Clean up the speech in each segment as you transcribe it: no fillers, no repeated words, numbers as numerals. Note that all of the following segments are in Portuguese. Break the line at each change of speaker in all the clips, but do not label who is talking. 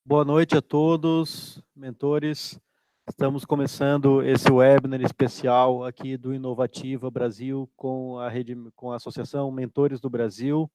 Boa noite a todos, mentores. Estamos começando esse webinar especial aqui do Inovativa Brasil com a Associação Mentores do Brasil.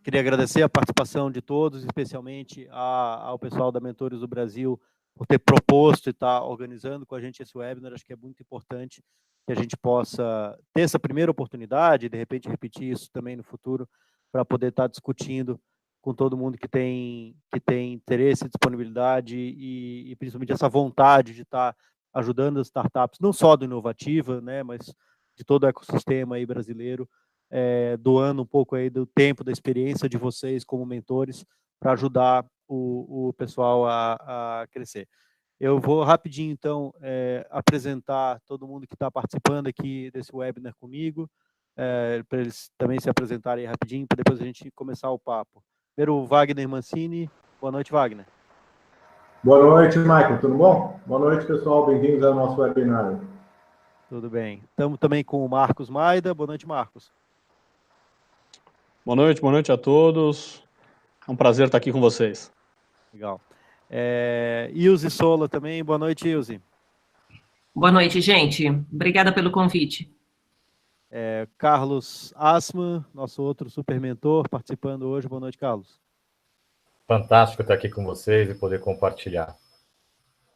Queria agradecer a participação de todos, especialmente ao pessoal da Mentores do Brasil, por ter proposto e estar organizando com a gente esse webinar. Acho que é muito importante que a gente possa ter essa primeira oportunidade, e de repente repetir isso também no futuro, para poder estar discutindo com todo mundo que tem interesse, disponibilidade e principalmente essa vontade de estar ajudando as startups, não só do Inovativa, né, mas de todo o ecossistema aí brasileiro, doando um pouco aí do tempo, da experiência de vocês como mentores para ajudar o pessoal a crescer. Eu vou rapidinho, então, apresentar todo mundo que está participando aqui desse webinar comigo, para eles também se apresentarem rapidinho, para depois a gente começar o papo. Primeiro, o Wagner Mancini. Boa noite, Wagner.
Boa noite, Michael. Tudo bom? Boa noite, pessoal. Bem-vindos ao nosso webinar.
Tudo bem. Estamos também com o Marcos Maida. Boa noite, Marcos.
Boa noite a todos. É um prazer estar aqui com vocês.
Legal. Ilse Sola também. Boa noite, Ilse.
Boa noite, gente. Obrigada pelo convite.
Carlos Assmann, nosso outro super mentor, participando hoje. Boa noite, Carlos.
Fantástico estar aqui com vocês e poder compartilhar.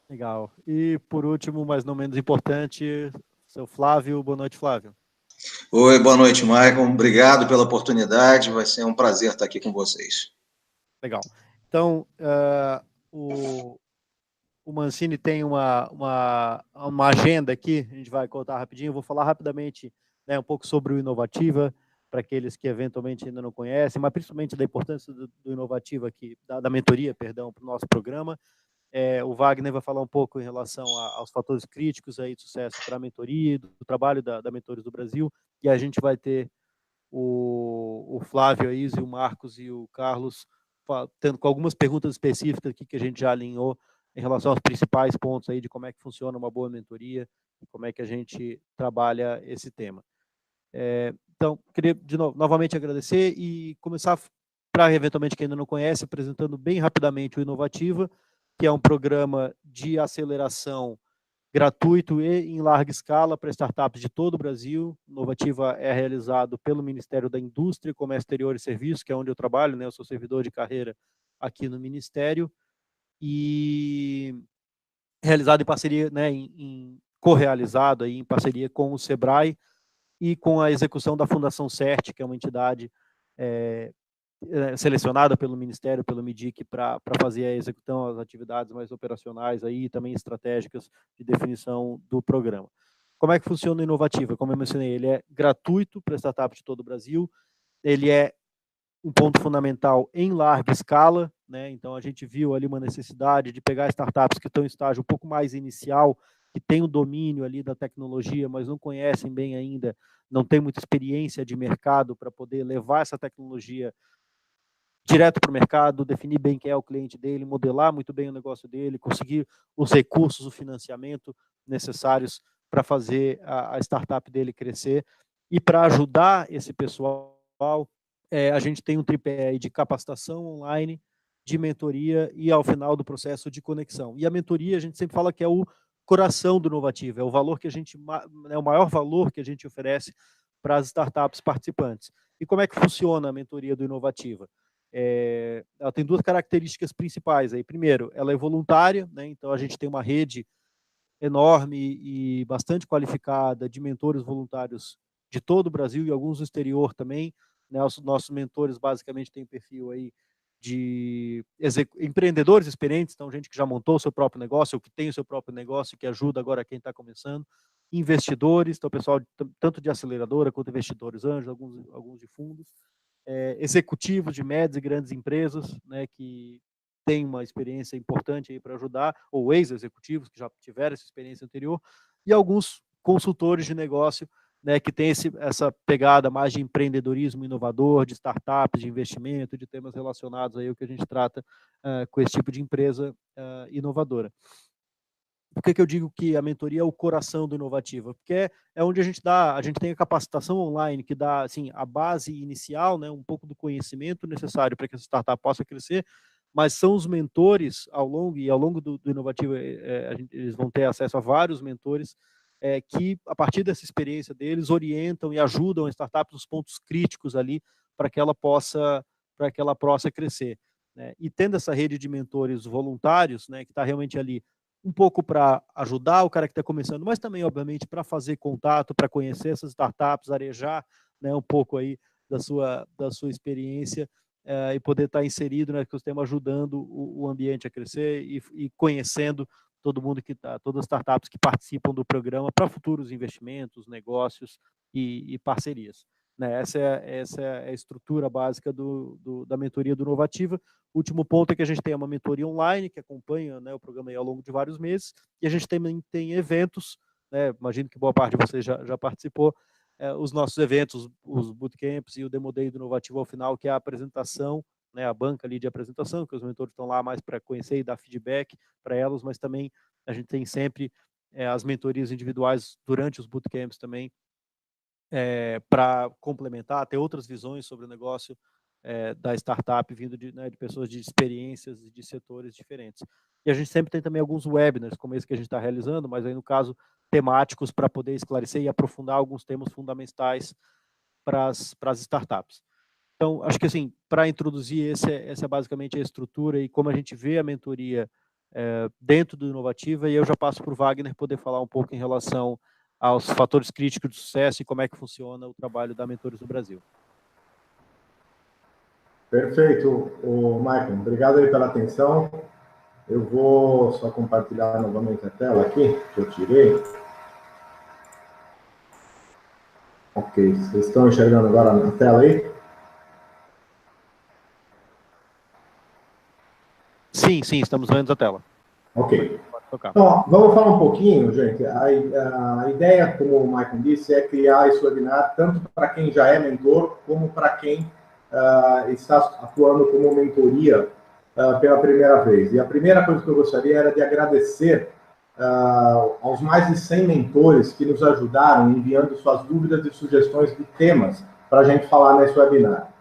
Legal. E, por último, mas não menos importante, seu Flávio. Boa noite, Flávio.
Oi, boa noite, Michael. Obrigado pela oportunidade. Vai ser um prazer estar aqui com vocês.
Legal. Então, o Mancini tem uma agenda aqui, a gente vai contar rapidinho. Eu vou falar rapidamente, né, um pouco sobre o Inovativa, para aqueles que eventualmente ainda não conhecem, mas principalmente da importância do Inovativa aqui, da mentoria, perdão, para o nosso programa. O Wagner vai falar um pouco em relação aos fatores críticos aí de sucesso para a mentoria, do trabalho da Mentores do Brasil, e a gente vai ter o Flávio, a Isa, o Marcos e o Carlos tendo com algumas perguntas específicas aqui que a gente já alinhou em relação aos principais pontos aí de como é que funciona uma boa mentoria e como é que a gente trabalha esse tema. Então, queria novamente agradecer e começar, para eventualmente quem ainda não conhece, apresentando bem rapidamente o Inovativa, que é um programa de aceleração gratuito e em larga escala para startups de todo o Brasil. Inovativa é realizado pelo Ministério da Indústria, Comércio Exterior e Serviços, que é onde eu trabalho, né? Eu sou servidor de carreira aqui no Ministério, e realizado em parceria, né, co-realizado aí em parceria com o Sebrae e com a execução da Fundação CERT, que é uma entidade selecionada pelo Ministério, pelo MIDIC, para fazer a execução, as atividades mais operacionais aí, e também estratégicas de definição do programa. Como é que funciona o Inovativa? Como eu mencionei, ele é gratuito para startups de todo o Brasil, ele é um ponto fundamental em larga escala, né? Então a gente viu ali uma necessidade de pegar startups que estão em estágio um pouco mais inicial, que têm o domínio ali da tecnologia, mas não conhecem bem ainda, não tem muita experiência de mercado para poder levar essa tecnologia direto para o mercado, definir bem quem é o cliente dele, modelar muito bem o negócio dele, conseguir os recursos, o financiamento necessários para fazer a startup dele crescer. E para ajudar esse pessoal, a gente tem um tripé aí de capacitação online, de mentoria e, ao final do processo, de conexão. E a mentoria, a gente sempre fala que é o coração do Inovativa, é o valor que a gente, é o maior valor que a gente oferece para as startups participantes. E como é que funciona a mentoria do Inovativa? Ela tem duas características principais aí. Primeiro, ela é voluntária, né? Então a gente tem uma rede enorme e bastante qualificada de mentores voluntários de todo o Brasil e alguns do exterior também, né? Os nossos mentores basicamente têm perfil aí de empreendedores experientes, então gente que já montou o seu próprio negócio, ou que tem o seu próprio negócio, que ajuda agora quem está começando, investidores, então pessoal tanto de aceleradora quanto investidores anjos, alguns de fundos, executivos de médias e grandes empresas, né, que têm uma experiência importante para ajudar, ou ex-executivos que já tiveram essa experiência anterior, e alguns consultores de negócio, né, que tem essa pegada mais de empreendedorismo inovador, de startups, de investimento, de temas relacionados aí ao que a gente trata com esse tipo de empresa inovadora. Por que eu digo que a mentoria é o coração do Inovativa? Porque é onde a gente tem a capacitação online que dá assim, a base inicial, né, um pouco do conhecimento necessário para que essa startup possa crescer, mas são os mentores ao longo do Inovativa, eles vão ter acesso a vários mentores que, a partir dessa experiência deles, orientam e ajudam a startup nos pontos críticos ali para que ela possa crescer, né? E tendo essa rede de mentores voluntários, né, que está realmente ali um pouco para ajudar o cara que está começando, mas também, obviamente, para fazer contato, para conhecer essas startups, arejar, né, um pouco aí da sua experiência, e poder estar inserido no ecossistema, ajudando o ambiente a crescer e conhecendo todo mundo todas as startups que participam do programa para futuros investimentos, negócios e parcerias. Né? Essa é a estrutura básica da mentoria do Inovativa. O último ponto é que a gente tem uma mentoria online que acompanha, né, o programa aí ao longo de vários meses, e a gente também tem eventos, né, imagino que boa parte de vocês já participou, os nossos eventos, os bootcamps e o Demo Day do Inovativa ao final, que é a apresentação, né, a banca ali de apresentação, que os mentores estão lá mais para conhecer e dar feedback para elas, mas também a gente tem sempre as mentorias individuais durante os bootcamps também, para complementar, ter outras visões sobre o negócio da startup, vindo de pessoas de experiências e de setores diferentes. E a gente sempre tem também alguns webinars, como esse que a gente está realizando, mas aí, no caso, temáticos para poder esclarecer e aprofundar alguns temas fundamentais para as startups. Então, acho que, assim, para introduzir, essa é basicamente a estrutura e como a gente vê a mentoria dentro do Inovativa, e eu já passo para o Wagner poder falar um pouco em relação aos fatores críticos de sucesso e como é que funciona o trabalho da Mentores no Brasil.
Perfeito, Michael. Obrigado aí pela atenção. Eu vou só compartilhar novamente a tela aqui, que eu tirei. Ok, vocês estão enxergando agora na tela aí?
Sim, estamos vendo a tela.
Ok. Então, vamos falar um pouquinho, gente. A ideia, como o Michael disse, é criar esse webinar tanto para quem já é mentor, como para quem está atuando como mentoria pela primeira vez. E a primeira coisa que eu gostaria era de agradecer aos mais de 100 mentores que nos ajudaram enviando suas dúvidas e sugestões de temas para a gente falar nesse webinar.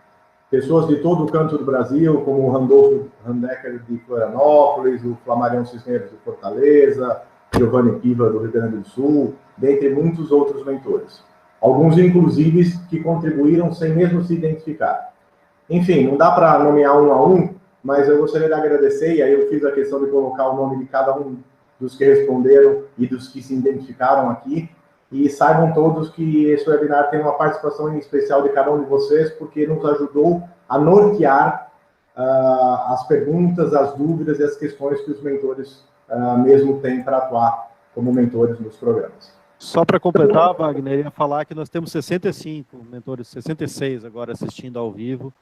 Pessoas de todo o canto do Brasil, como o Randolfo Randecker de Florianópolis, o Flamarião Cisneros de Fortaleza, Giovanni Piva do Rio Grande do Sul, dentre muitos outros mentores. Alguns, inclusive, que contribuíram sem mesmo se identificar. Enfim, não dá para nomear um a um, mas eu gostaria de agradecer, e aí eu fiz a questão de colocar o nome de cada um dos que responderam e dos que se identificaram aqui, e saibam todos que esse webinar tem uma participação em especial de cada um de vocês, porque nos ajudou a nortear as perguntas, as dúvidas e as questões que os mentores mesmo têm para atuar como mentores nos programas.
Só para completar, Wagner, eu ia falar que nós temos 65 mentores, 66 agora assistindo ao vivo,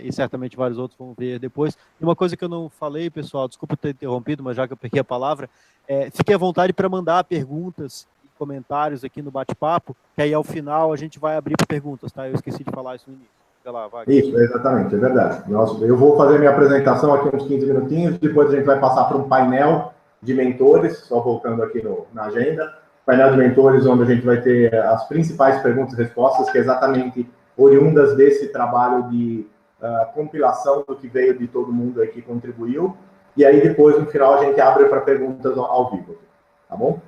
e certamente vários outros vão ver depois. E uma coisa que eu não falei, pessoal, desculpa ter interrompido, mas já que eu peguei a palavra, fiquem à vontade para mandar perguntas comentários aqui no bate-papo, que aí ao final a gente vai abrir para perguntas, tá? Eu esqueci de falar isso no início. Vai lá, Wagner. Isso,
exatamente, é verdade. Eu vou fazer minha apresentação aqui uns 15 minutinhos, depois a gente vai passar para um painel de mentores, só voltando aqui na agenda, painel de mentores onde a gente vai ter as principais perguntas e respostas, que é exatamente oriundas desse trabalho de compilação do que veio de todo mundo aí que contribuiu, e aí depois, no final, a gente abre para perguntas ao vivo, tá bom?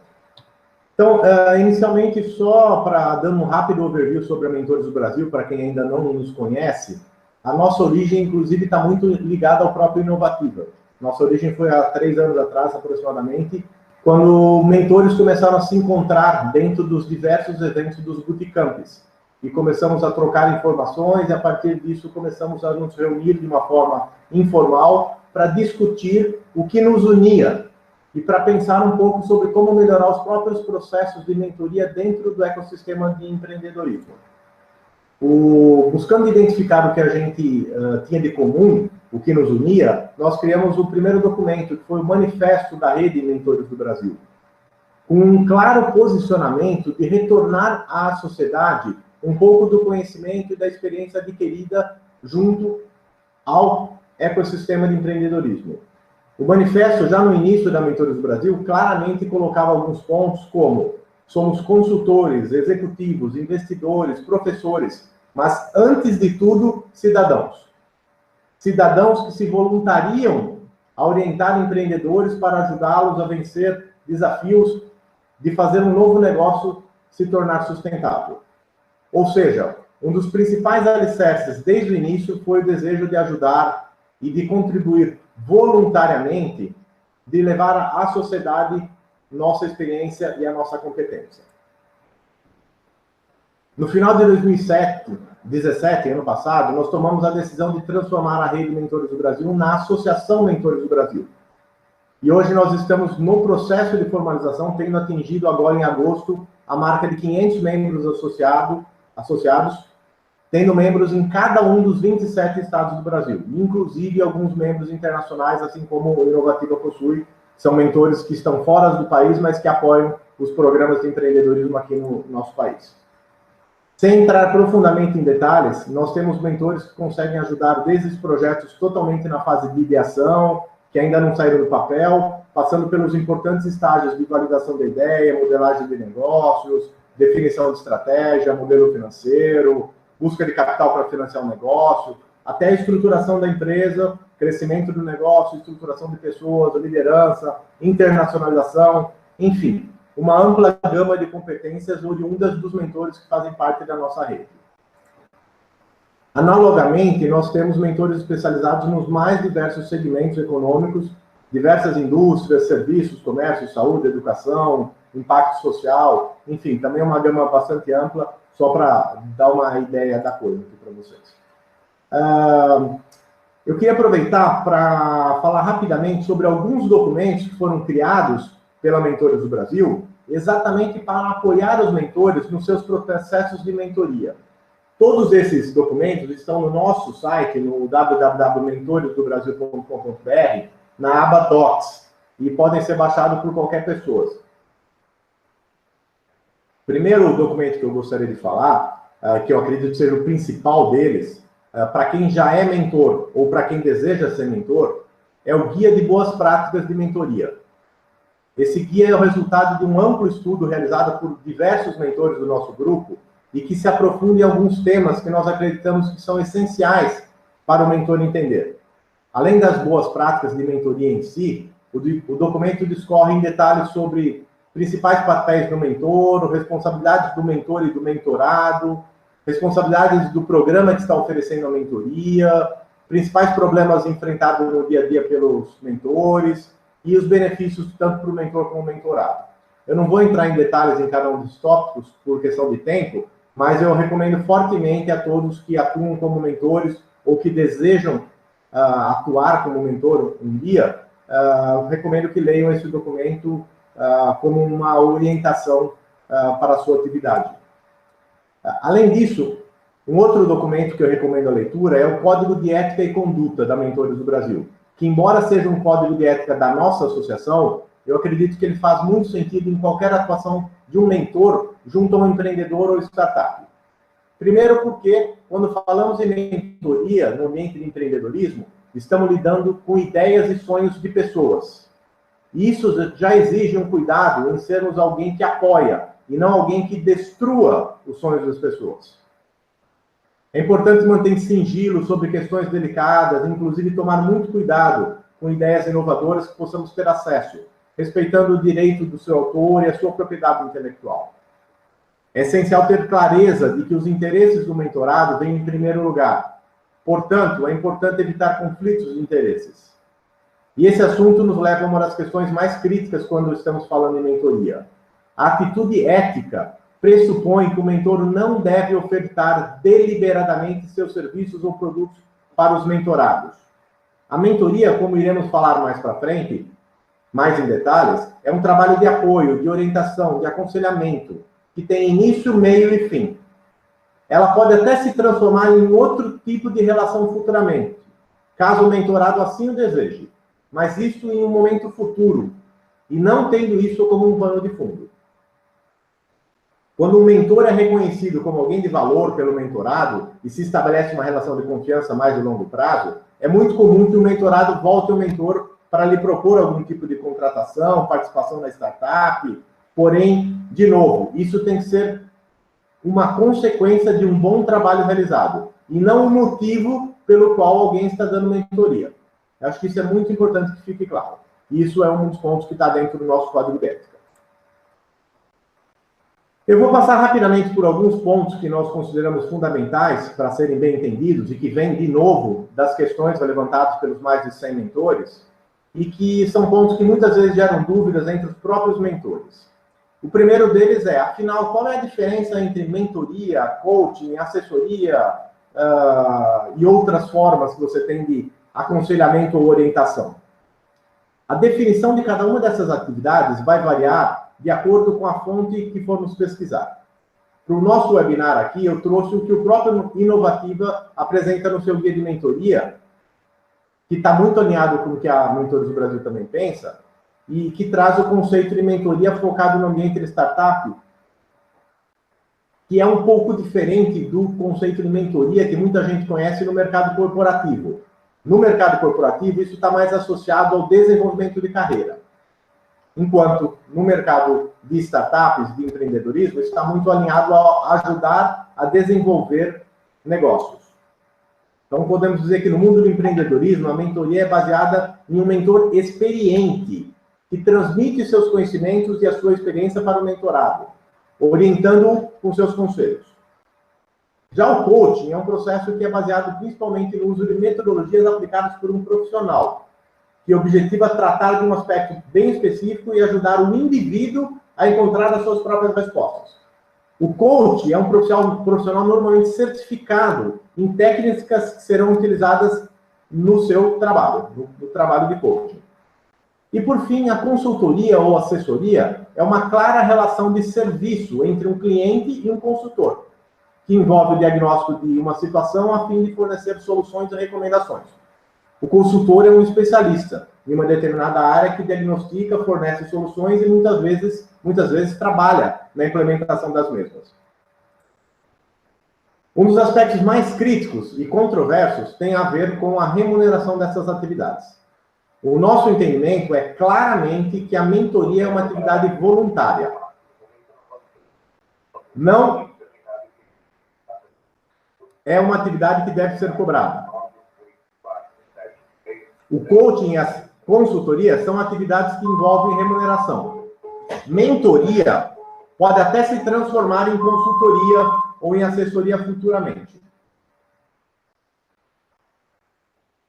Então, inicialmente, só para dar um rápido overview sobre a Mentores do Brasil, para quem ainda não nos conhece, a nossa origem, inclusive, está muito ligada ao próprio Inovativa. Nossa origem foi há 3 anos atrás, aproximadamente, quando mentores começaram a se encontrar dentro dos diversos eventos dos bootcamps. E começamos a trocar informações, e a partir disso começamos a nos reunir de uma forma informal para discutir o que nos unia, e para pensar um pouco sobre como melhorar os próprios processos de mentoria dentro do ecossistema de empreendedorismo. Buscando identificar o que a gente tinha de comum, o que nos unia, nós criamos o primeiro documento, que foi o Manifesto da Rede Mentores do Brasil, com um claro posicionamento de retornar à sociedade um pouco do conhecimento e da experiência adquirida junto ao ecossistema de empreendedorismo. O manifesto, já no início da Mentores do Brasil, claramente colocava alguns pontos como: somos consultores, executivos, investidores, professores, mas, antes de tudo, cidadãos. Cidadãos que se voluntariam a orientar empreendedores para ajudá-los a vencer desafios de fazer um novo negócio se tornar sustentável. Ou seja, um dos principais alicerces desde o início foi o desejo de ajudar e de contribuir voluntariamente, de levar à sociedade nossa experiência e a nossa competência. No final de 2017, ano passado, nós tomamos a decisão de transformar a Rede Mentores do Brasil na Associação Mentores do Brasil. E hoje nós estamos no processo de formalização, tendo atingido agora em agosto a marca de 500 membros associados, tendo membros em cada um dos 27 estados do Brasil, inclusive alguns membros internacionais, assim como o Inovativa possui, são mentores que estão fora do país, mas que apoiam os programas de empreendedorismo aqui no nosso país. Sem entrar profundamente em detalhes, nós temos mentores que conseguem ajudar desde os projetos totalmente na fase de ideação, que ainda não saíram do papel, passando pelos importantes estágios de validação da ideia, modelagem de negócios, definição de estratégia, modelo financeiro, busca de capital para financiar um negócio, até a estruturação da empresa, crescimento do negócio, estruturação de pessoas, liderança, internacionalização, enfim, uma ampla gama de competências oriundas dos mentores que fazem parte da nossa rede. Analogamente, nós temos mentores especializados nos mais diversos segmentos econômicos, diversas indústrias, serviços, comércio, saúde, educação, impacto social, enfim, também é uma gama bastante ampla, só para dar uma ideia da coisa aqui para vocês. Eu queria aproveitar para falar rapidamente sobre alguns documentos que foram criados pela Mentores do Brasil, exatamente para apoiar os mentores nos seus processos de mentoria. Todos esses documentos estão no nosso site, no www.mentoresdobrasil.com.br, na aba Docs, e podem ser baixados por qualquer pessoa. Primeiro documento que eu gostaria de falar, que eu acredito ser o principal deles, para quem já é mentor ou para quem deseja ser mentor, é o Guia de Boas Práticas de Mentoria. Esse guia é o resultado de um amplo estudo realizado por diversos mentores do nosso grupo e que se aprofunda em alguns temas que nós acreditamos que são essenciais para o mentor entender. Além das boas práticas de mentoria em si, o documento discorre em detalhes sobre principais papéis do mentor, responsabilidades do mentor e do mentorado, responsabilidades do programa que está oferecendo a mentoria, principais problemas enfrentados no dia a dia pelos mentores e os benefícios tanto para o mentor como o mentorado. Eu não vou entrar em detalhes em cada um dos tópicos por questão de tempo, mas eu recomendo fortemente a todos que atuam como mentores ou que desejam atuar como mentor um dia, recomendo que leiam esse documento como uma orientação para a sua atividade. Além disso, um outro documento que eu recomendo a leitura é o Código de Ética e Conduta da Mentores do Brasil, que, embora seja um código de ética da nossa associação, eu acredito que ele faz muito sentido em qualquer atuação de um mentor junto a um empreendedor ou startup. Primeiro porque, quando falamos em mentoria no ambiente de empreendedorismo, estamos lidando com ideias e sonhos de pessoas. E isso já exige um cuidado em sermos alguém que apoia, e não alguém que destrua os sonhos das pessoas. É importante manter sigilo sobre questões delicadas, inclusive tomar muito cuidado com ideias inovadoras que possamos ter acesso, respeitando o direito do seu autor e a sua propriedade intelectual. É essencial ter clareza de que os interesses do mentorado vêm em primeiro lugar. Portanto, é importante evitar conflitos de interesses. E esse assunto nos leva a uma das questões mais críticas quando estamos falando em mentoria. A atitude ética pressupõe que o mentor não deve ofertar deliberadamente seus serviços ou produtos para os mentorados. A mentoria, como iremos falar mais para frente, mais em detalhes, é um trabalho de apoio, de orientação, de aconselhamento, que tem início, meio e fim. Ela pode até se transformar em outro tipo de relação futuramente, caso o mentorado assim o deseje, mas isso em um momento futuro, e não tendo isso como um pano de fundo. Quando um mentor é reconhecido como alguém de valor pelo mentorado e se estabelece uma relação de confiança mais de longo prazo, é muito comum que o mentorado volte ao mentor para lhe propor algum tipo de contratação, participação na startup. Porém, de novo, isso tem que ser uma consequência de um bom trabalho realizado, e não o motivo pelo qual alguém está dando mentoria. Eu acho que isso é muito importante que fique claro. Isso é um dos pontos que está dentro do nosso código de ética. Eu vou passar rapidamente por alguns pontos que nós consideramos fundamentais para serem bem entendidos e que vêm, de novo, das questões levantadas pelos mais de 100 mentores e que são pontos que muitas vezes geram dúvidas entre os próprios mentores. O primeiro deles é, afinal, qual é a diferença entre mentoria, coaching, assessoria e outras formas que você tem de aconselhamento ou orientação? A definição de cada uma dessas atividades vai variar de acordo com a fonte que formos pesquisar. Para o nosso webinar aqui, eu trouxe o que o próprio Inovativa apresenta no seu guia de mentoria, que está muito alinhado com o que a Mentores do Brasil também pensa, e que traz o conceito de mentoria focado no ambiente de startup, que é um pouco diferente do conceito de mentoria que muita gente conhece no mercado corporativo. No mercado corporativo, isso está mais associado ao desenvolvimento de carreira. Enquanto no mercado de startups, de empreendedorismo, isso está muito alinhado a ajudar a desenvolver negócios. Então, podemos dizer que no mundo do empreendedorismo, a mentoria é baseada em um mentor experiente, que transmite seus conhecimentos e a sua experiência para o mentorado, orientando-o com seus conselhos. Já o coaching é um processo que é baseado principalmente no uso de metodologias aplicadas por um profissional, que objetiva tratar de um aspecto bem específico e ajudar o indivíduo a encontrar as suas próprias respostas. O coach é um profissional normalmente certificado em técnicas que serão utilizadas no seu trabalho, no trabalho de coaching. E, por fim, a consultoria ou assessoria é uma clara relação de serviço entre um cliente e um consultor, que envolve o diagnóstico de uma situação a fim de fornecer soluções e recomendações. O consultor é um especialista em uma determinada área que diagnostica, fornece soluções e muitas vezes trabalha na implementação das mesmas. Um dos aspectos mais críticos e controversos tem a ver com a remuneração dessas atividades. O nosso entendimento é claramente que a mentoria é uma atividade voluntária. Não é uma atividade que deve ser cobrada. O coaching e a consultoria são atividades que envolvem remuneração. Mentoria pode até se transformar em consultoria ou em assessoria futuramente.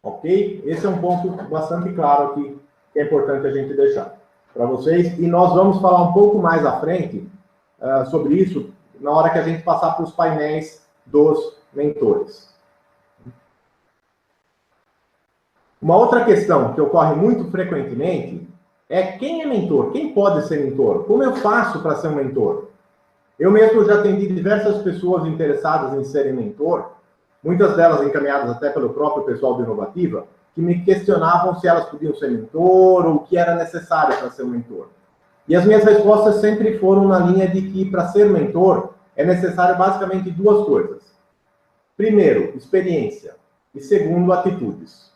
Ok? Esse é um ponto bastante claro aqui, que é importante a gente deixar para vocês. E nós vamos falar um pouco mais à frente sobre isso, na hora que a gente passar para os painéis dos mentores. Uma outra questão que ocorre muito frequentemente é quem é mentor? Quem pode ser mentor? Como eu faço para ser um mentor? Eu mesmo já atendi diversas pessoas interessadas em serem mentor, muitas delas encaminhadas até pelo próprio pessoal do Inovativa, que me questionavam se elas podiam ser mentor ou o que era necessário para ser um mentor. E as minhas respostas sempre foram na linha de que, para ser mentor, é necessário basicamente duas coisas. Primeiro, experiência. E segundo, atitudes.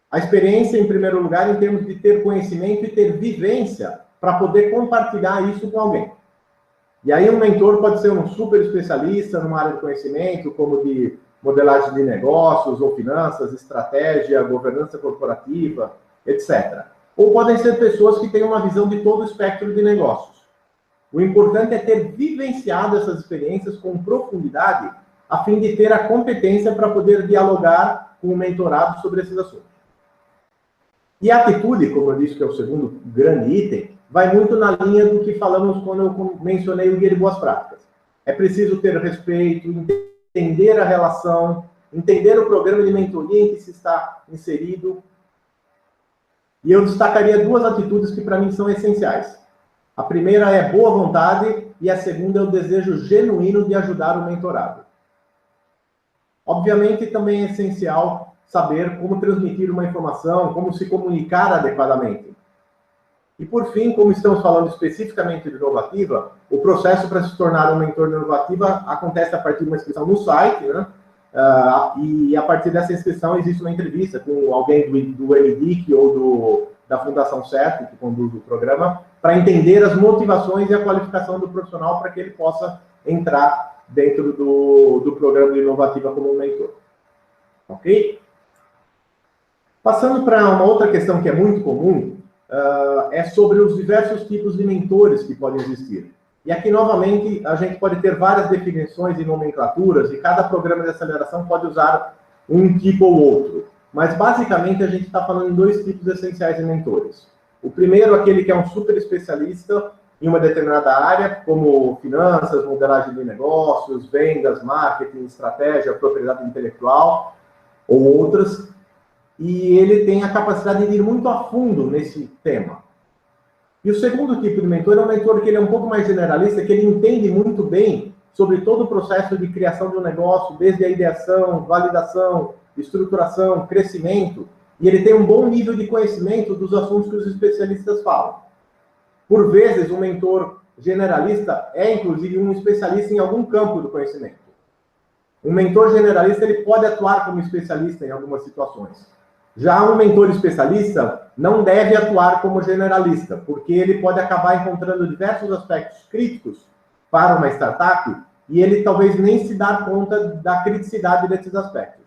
A experiência, em primeiro lugar, em termos de ter conhecimento e ter vivência para poder compartilhar isso com alguém. E aí um mentor pode ser um super especialista numa área de conhecimento, como de modelagem de negócios ou finanças, estratégia, governança corporativa, etc. Ou podem ser pessoas que têm uma visão de todo o espectro de negócios. O importante é ter vivenciado essas experiências com profundidade, a fim de ter a competência para poder dialogar com o mentorado sobre esses assuntos. E a atitude, como eu disse que é o segundo grande item, vai muito na linha do que falamos quando eu mencionei o guia de boas práticas. É preciso ter respeito, entender a relação, entender o programa de mentoria em que se está inserido. E eu destacaria duas atitudes que para mim são essenciais. A primeira é boa vontade e a segunda é o desejo genuíno de ajudar o mentorado. Obviamente, também é essencial saber como transmitir uma informação, como se comunicar adequadamente. E, por fim, como estamos falando especificamente de Inovativa, o processo para se tornar um mentor de Inovativa acontece a partir de uma inscrição no site, né? E a partir dessa inscrição existe uma entrevista com alguém do MDIC ou da Fundação CERT, que conduz o programa, para entender as motivações e a qualificação do profissional para que ele possa entrar dentro do programa de Inovativa como mentor. Ok? Passando para uma outra questão que é muito comum, é sobre os diversos tipos de mentores que podem existir. E aqui, novamente, a gente pode ter várias definições e nomenclaturas, e cada programa de aceleração pode usar um tipo ou outro. Mas, basicamente, a gente está falando em dois tipos essenciais de mentores. O primeiro, aquele que é um super especialista em uma determinada área, como finanças, modelagem de negócios, vendas, marketing, estratégia, propriedade intelectual, ou outras. E ele tem a capacidade de ir muito a fundo nesse tema. E o segundo tipo de mentor é um mentor que ele é um pouco mais generalista, que ele entende muito bem sobre todo o processo de criação de um negócio, desde a ideação, validação, estruturação, crescimento, e ele tem um bom nível de conhecimento dos assuntos que os especialistas falam. Por vezes, um mentor generalista é, inclusive, um especialista em algum campo do conhecimento. Um mentor generalista ele pode atuar como especialista em algumas situações. Já um mentor especialista não deve atuar como generalista, porque ele pode acabar encontrando diversos aspectos críticos para uma startup e ele talvez nem se dá conta da criticidade desses aspectos.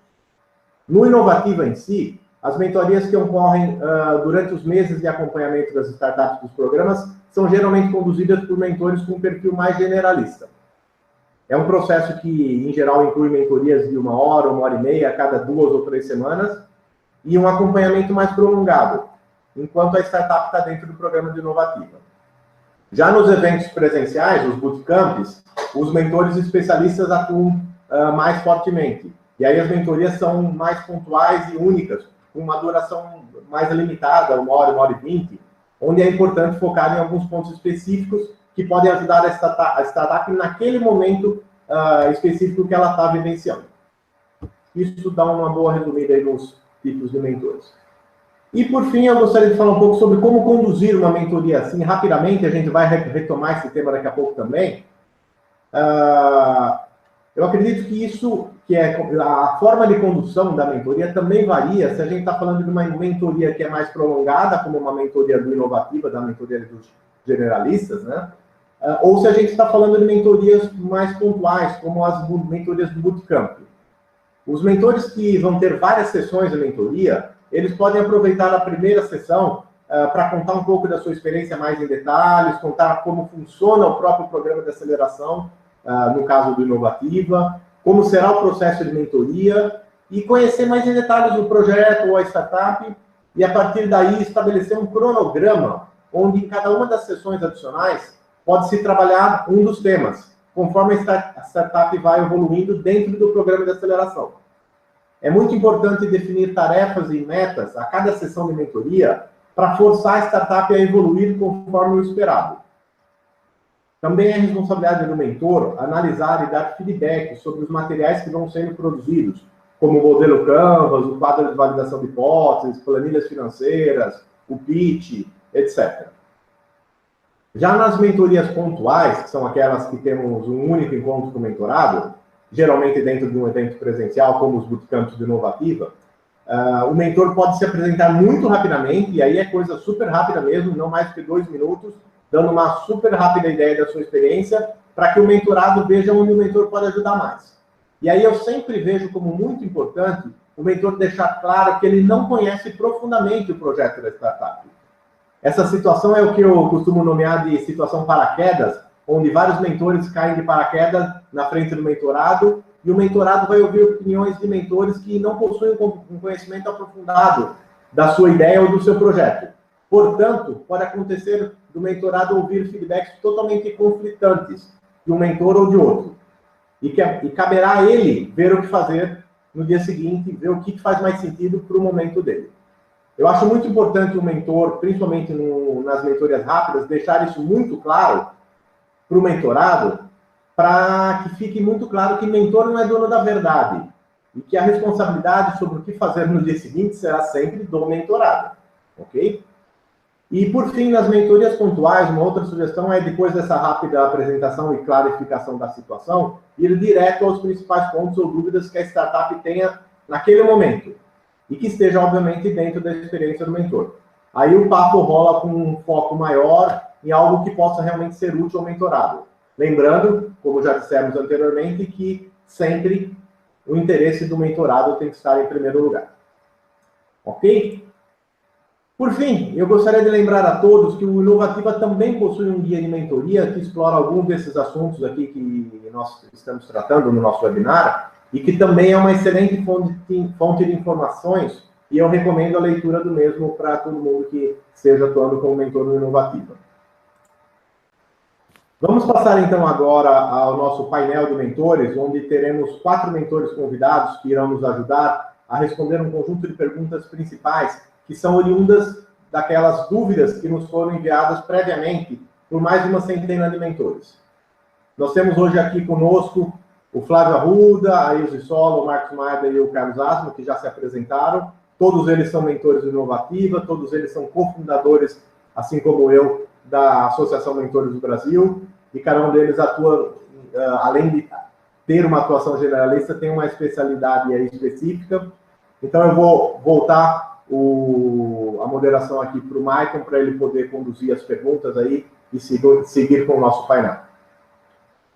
No Inovativa em si, as mentorias que ocorrem durante os meses de acompanhamento das startups dos programas são geralmente conduzidas por mentores com um perfil mais generalista. É um processo que, em geral, inclui mentorias de 1 hora, 1h30 a cada 2 ou 3 semanas, e um acompanhamento mais prolongado, enquanto a startup está dentro do programa de Inovativa. Já nos eventos presenciais, os bootcamps, os mentores especialistas atuam mais fortemente. E aí as mentorias são mais pontuais e únicas, com uma duração mais limitada, 1 hora, 1h20, onde é importante focar em alguns pontos específicos que podem ajudar a startup naquele momento específico que ela está vivenciando. Isso dá uma boa resumida aí nos tipos de mentores. E, por fim, eu gostaria de falar um pouco sobre como conduzir uma mentoria assim, rapidamente, a gente vai retomar esse tema daqui a pouco também. Eu acredito que a forma de condução da mentoria também varia se a gente está falando de uma mentoria que é mais prolongada, como uma mentoria do Inovativa, da mentoria dos generalistas, né? Ou se a gente está falando de mentorias mais pontuais, como as mentorias do Bootcamp. Os mentores que vão ter várias sessões de mentoria, eles podem aproveitar a primeira sessão para contar um pouco da sua experiência mais em detalhes, contar como funciona o próprio programa de aceleração, no caso do Inovativa, como será o processo de mentoria, e conhecer mais em detalhes o projeto ou a startup, e a partir daí estabelecer um cronograma, onde em cada uma das sessões adicionais pode-se trabalhar um dos temas, conforme a startup vai evoluindo dentro do programa de aceleração. É muito importante definir tarefas e metas a cada sessão de mentoria para forçar a startup a evoluir conforme o esperado. Também é responsabilidade do mentor analisar e dar feedback sobre os materiais que vão sendo produzidos, como o modelo Canvas, o quadro de validação de hipóteses, planilhas financeiras, o pitch, etc. Já nas mentorias pontuais, que são aquelas que temos um único encontro com o mentorado, geralmente dentro de um evento presencial, como os bootcamps de Inovativa, o mentor pode se apresentar muito rapidamente, e aí é coisa super rápida mesmo, não mais do que 2 minutos, dando uma super rápida ideia da sua experiência, para que o mentorado veja onde o mentor pode ajudar mais. E aí eu sempre vejo como muito importante o mentor deixar claro que ele não conhece profundamente o projeto da startup. Essa situação é o que eu costumo nomear de situação paraquedas, onde vários mentores caem de paraquedas na frente do mentorado, e o mentorado vai ouvir opiniões de mentores que não possuem um conhecimento aprofundado da sua ideia ou do seu projeto. Portanto, pode acontecer do mentorado ouvir feedbacks totalmente conflitantes, de um mentor ou de outro. E caberá a ele ver o que fazer no dia seguinte, ver o que faz mais sentido para o momento dele. Eu acho muito importante o mentor, principalmente nas mentorias rápidas, deixar isso muito claro para o mentorado, para que fique muito claro que mentor não é dono da verdade e que a responsabilidade sobre o que fazer no dia seguinte será sempre do mentorado, ok? E, por fim, nas mentorias pontuais, uma outra sugestão é, depois dessa rápida apresentação e clarificação da situação, ir direto aos principais pontos ou dúvidas que a startup tenha naquele momento, e que esteja, obviamente, dentro da experiência do mentor. Aí o papo rola com um foco maior em algo que possa realmente ser útil ao mentorado. Lembrando, como já dissemos anteriormente, que sempre o interesse do mentorado tem que estar em primeiro lugar. Ok? Por fim, eu gostaria de lembrar a todos que o Inovativa também possui um guia de mentoria que explora alguns desses assuntos aqui que nós estamos tratando no nosso webinar e que também é uma excelente fonte de informações e eu recomendo a leitura do mesmo para todo mundo que esteja atuando como mentor no Inovativa. Vamos passar então agora ao nosso painel de mentores, onde teremos 4 mentores convidados que irão nos ajudar a responder um conjunto de perguntas principais que são oriundas daquelas dúvidas que nos foram enviadas previamente por mais de uma centena de mentores. Nós temos hoje aqui conosco o Flávio Arruda, a Ilse Solo, o Marcos Maida e o Carlos Asmo, que já se apresentaram. Todos eles são mentores do Inovativa, todos eles são cofundadores, assim como eu, da Associação Mentores do Brasil, e cada um deles atua, além de ter uma atuação generalista, tem uma especialidade aí específica. Então eu vou voltar a moderação aqui para o Maicon, para ele poder conduzir as perguntas aí e seguir com o nosso painel.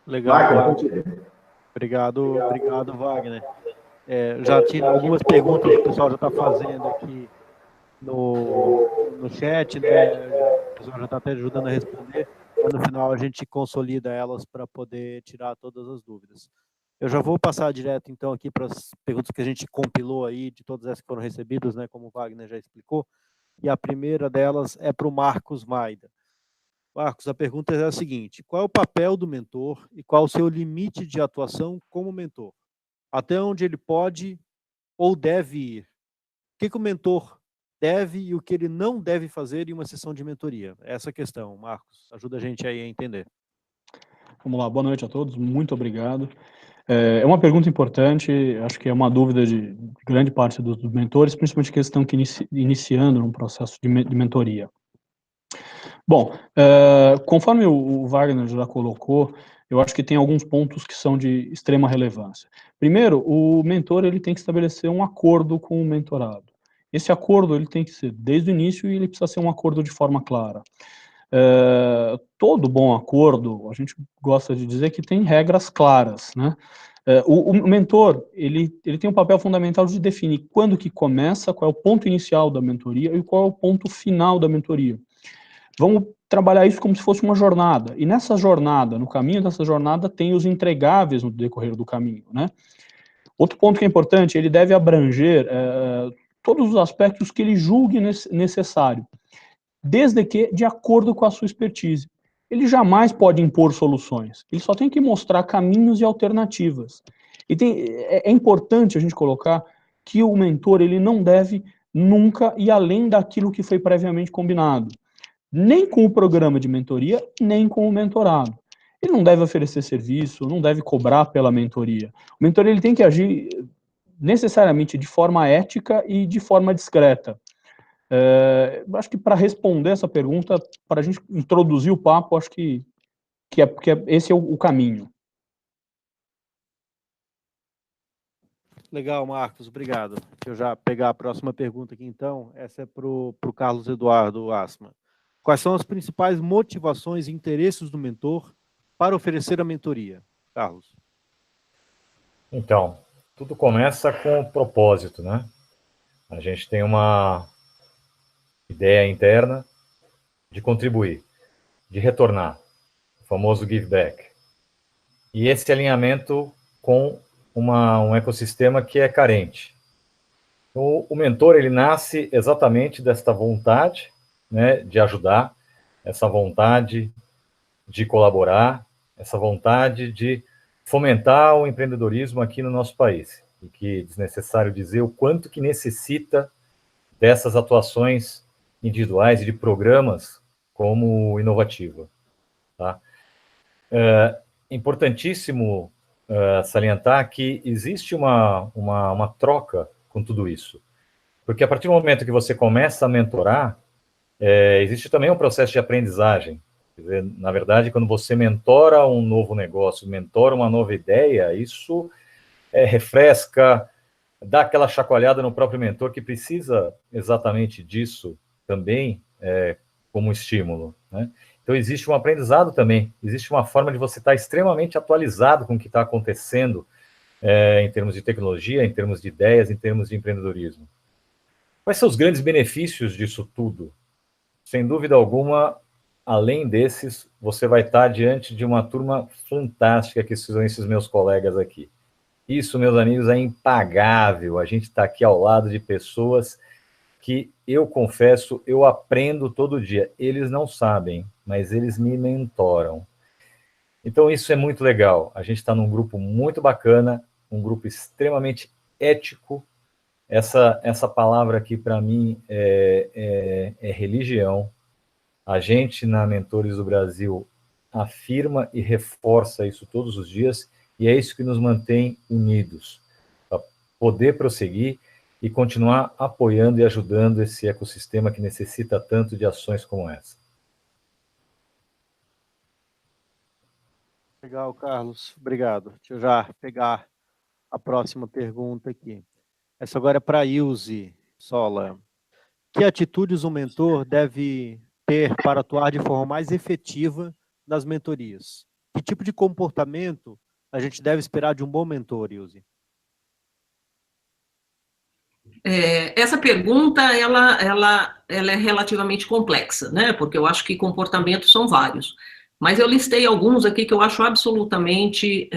Legal.
Maicon,
obrigado, Wagner. Já tinha algumas perguntas que o pessoal já está fazendo aqui no chat, né? O pessoal já está até ajudando a responder, mas no final a gente consolida elas para poder tirar todas as dúvidas. Eu já vou passar direto, então, aqui para as perguntas que a gente compilou aí, de todas essas que foram recebidas, né, como o Wagner já explicou, e a primeira delas é para o Marcos Maida. Marcos, a pergunta é a seguinte: qual é o papel do mentor e qual o seu limite de atuação como mentor? Até onde ele pode ou deve ir? O que o mentor deve e o que ele não deve fazer em uma sessão de mentoria? Essa questão, Marcos, ajuda a gente aí a entender.
Vamos lá, boa noite a todos, muito obrigado. É uma pergunta importante, acho que é uma dúvida de grande parte dos mentores, principalmente que estão iniciando um processo de mentoria. Bom, conforme o Wagner já colocou, eu acho que tem alguns pontos que são de extrema relevância. Primeiro, o mentor ele tem que estabelecer um acordo com o mentorado. Esse acordo ele tem que ser desde o início e ele precisa ser um acordo de forma clara. Todo bom acordo, a gente gosta de dizer que tem regras claras, né? O mentor, ele tem um papel fundamental de definir quando que começa, qual é o ponto inicial da mentoria e qual é o ponto final da mentoria. Vamos trabalhar isso como se fosse uma jornada, e nessa jornada, no caminho dessa jornada, tem os entregáveis no decorrer do caminho, né? Outro ponto que é importante, ele deve abranger todos os aspectos que ele julgue necessário, desde que de acordo com a sua expertise. Ele jamais pode impor soluções, ele só tem que mostrar caminhos e alternativas. E é importante a gente colocar que o mentor ele não deve nunca ir além daquilo que foi previamente combinado, nem com o programa de mentoria, nem com o mentorado. Ele não deve oferecer serviço, não deve cobrar pela mentoria. O mentor ele tem que agir necessariamente de forma ética e de forma discreta. Acho que para responder essa pergunta, para a gente introduzir o papo, acho que esse é o caminho.
Legal, Marcos, obrigado. Deixa eu já pegar a próxima pergunta aqui, então. Essa é para o Carlos Eduardo Asma. Quais são as principais motivações e interesses do mentor para oferecer a mentoria? Carlos.
Então, tudo começa com o propósito, né? A gente tem uma ideia interna de contribuir, de retornar, o famoso give back. E esse alinhamento com um ecossistema que é carente. O mentor, ele nasce exatamente desta vontade, né, de ajudar, essa vontade de colaborar, essa vontade de fomentar o empreendedorismo aqui no nosso país. E que é desnecessário dizer o quanto que necessita dessas atuações individuais e de programas como o Inovativa. Tá? Importantíssimo salientar que existe uma troca com tudo isso. Porque a partir do momento que você começa a mentorar, existe também um processo de aprendizagem. Quer dizer, na verdade, quando você mentora um novo negócio, mentora uma nova ideia, isso refresca, dá aquela chacoalhada no próprio mentor, que precisa exatamente disso também como estímulo, né? Então, existe um aprendizado também, existe uma forma de você estar extremamente atualizado com o que está acontecendo em termos de tecnologia, em termos de ideias, em termos de empreendedorismo. Quais são os grandes benefícios disso tudo? Sem dúvida alguma, além desses, você vai estar diante de uma turma fantástica, que são esses meus colegas aqui. Isso, meus amigos, é impagável. A gente está aqui ao lado de pessoas que, eu confesso, eu aprendo todo dia. Eles não sabem, mas eles me mentoram. Então, isso é muito legal. A gente está num grupo muito bacana, um grupo extremamente ético. Essa palavra aqui, para mim, é religião. A gente, na Mentores do Brasil, afirma e reforça isso todos os dias, e é isso que nos mantém unidos, para poder prosseguir e continuar apoiando e ajudando esse ecossistema que necessita tanto de ações como essa.
Legal, Carlos. Obrigado. Deixa eu já pegar a próxima pergunta aqui. Essa agora é para a Ilse Sola. Que atitudes um mentor deve ter para atuar de forma mais efetiva nas mentorias? Que tipo de comportamento a gente deve esperar de um bom mentor, Ilse?
Essa pergunta, ela é relativamente complexa, né? Porque eu acho que comportamentos são vários. Mas eu listei alguns aqui que eu acho absolutamente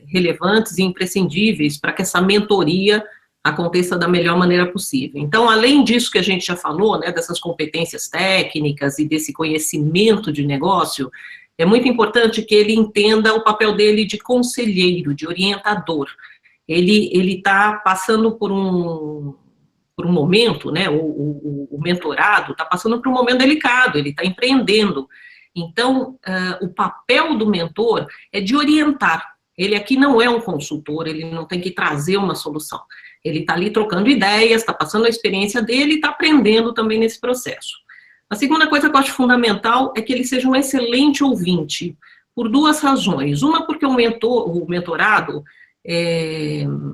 relevantes e imprescindíveis para que essa mentoria aconteça da melhor maneira possível. Então, além disso que a gente já falou, né, dessas competências técnicas e desse conhecimento de negócio, é muito importante que ele entenda o papel dele de conselheiro, de orientador. Ele está passando por um momento, né, o mentorado está passando por um momento delicado, ele está empreendendo. Então, o papel do mentor é de orientar. Ele aqui não é um consultor, ele não tem que trazer uma solução. Ele está ali trocando ideias, está passando a experiência dele e está aprendendo também nesse processo. A segunda coisa que eu acho fundamental é que ele seja um excelente ouvinte, por duas razões. Uma, porque o mentorado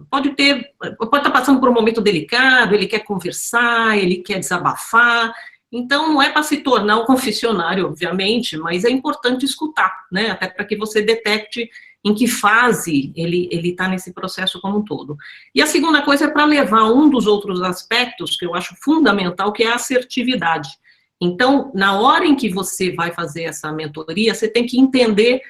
pode estar passando por um momento delicado, ele quer conversar, ele quer desabafar. Então, não é para se tornar um confessionário, obviamente, mas é importante escutar, né? Até para que você detecte em que fase ele está nesse processo como um todo. E a segunda coisa é para levar um dos outros aspectos que eu acho fundamental, que é a assertividade. Então, na hora em que você vai fazer essa mentoria, você tem que entender,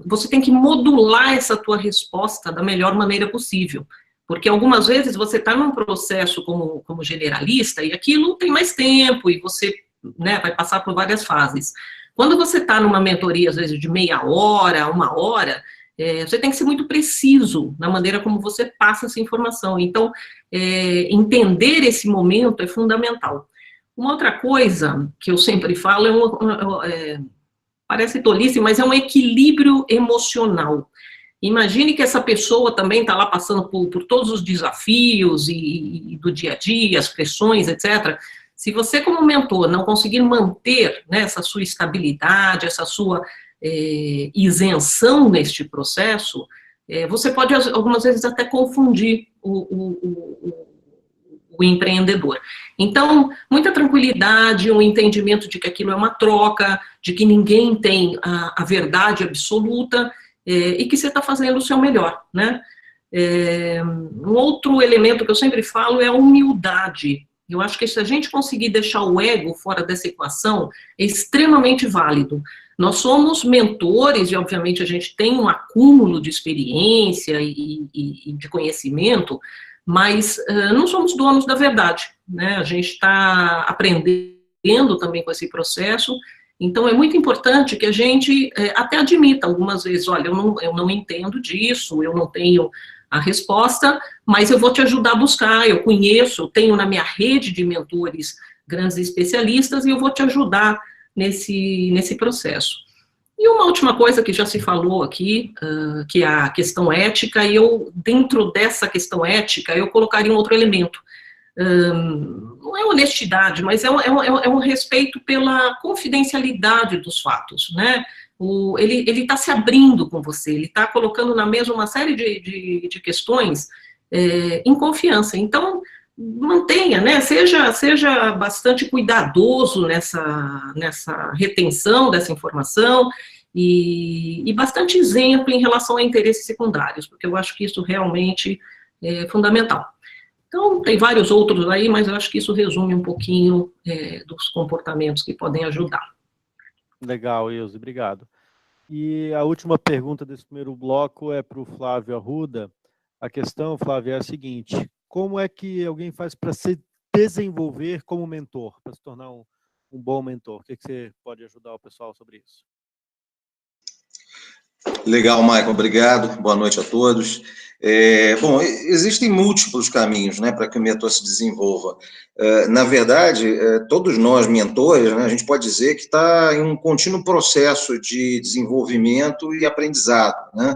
você tem que modular essa tua resposta da melhor maneira possível. Porque algumas vezes você está num processo como generalista e aquilo tem mais tempo e você, né, vai passar por várias fases. Quando você está numa mentoria, às vezes, de meia hora, uma hora, você tem que ser muito preciso na maneira como você passa essa informação. Então, entender esse momento é fundamental. Uma outra coisa que eu sempre falo parece tolice, mas é um equilíbrio emocional. Imagine que essa pessoa também está lá passando por todos os desafios e do dia a dia, as pressões, etc. Se você, como mentor, não conseguir manter, né, essa sua estabilidade, essa sua isenção neste processo, você pode, algumas vezes, até confundir o empreendedor. Então, muita tranquilidade, um entendimento de que aquilo é uma troca, de que ninguém tem a verdade absoluta, e que você está fazendo o seu melhor, né? Um outro elemento que eu sempre falo é a humildade. Eu acho que se a gente conseguir deixar o ego fora dessa equação, é extremamente válido. Nós somos mentores e, obviamente, a gente tem um acúmulo de experiência e de conhecimento, mas não somos donos da verdade, né? A gente está aprendendo também com esse processo. Então, é muito importante que a gente até admita algumas vezes, olha, eu não entendo disso, eu não tenho a resposta, mas eu vou te ajudar a buscar, eu conheço, eu tenho na minha rede de mentores grandes especialistas e eu vou te ajudar nesse processo. E uma última coisa que já se falou aqui, que é a questão ética, e dentro dessa questão ética, eu colocaria um outro elemento. não é honestidade, mas é um respeito pela confidencialidade dos fatos, né? Ele está se abrindo com você, ele está colocando na mesa uma série de questões em confiança. Então, mantenha, né? Seja bastante cuidadoso nessa retenção dessa informação e bastante exemplo em relação a interesses secundários, porque eu acho que isso realmente é fundamental. Então, tem vários outros aí, mas eu acho que isso resume um pouquinho dos comportamentos que podem ajudar.
Legal, Ilse, obrigado. E a última pergunta desse primeiro bloco é para o Flávio Arruda. A questão, Flávio, é a seguinte: como é que alguém faz para se desenvolver como mentor, para se tornar um bom mentor? O que você pode ajudar o pessoal sobre isso?
Legal, Michael, obrigado. Boa noite a todos. Bom, existem múltiplos caminhos, né, para que o mentor se desenvolva. Na verdade, todos nós, mentores, né, a gente pode dizer que está em um contínuo processo de desenvolvimento e aprendizado, né?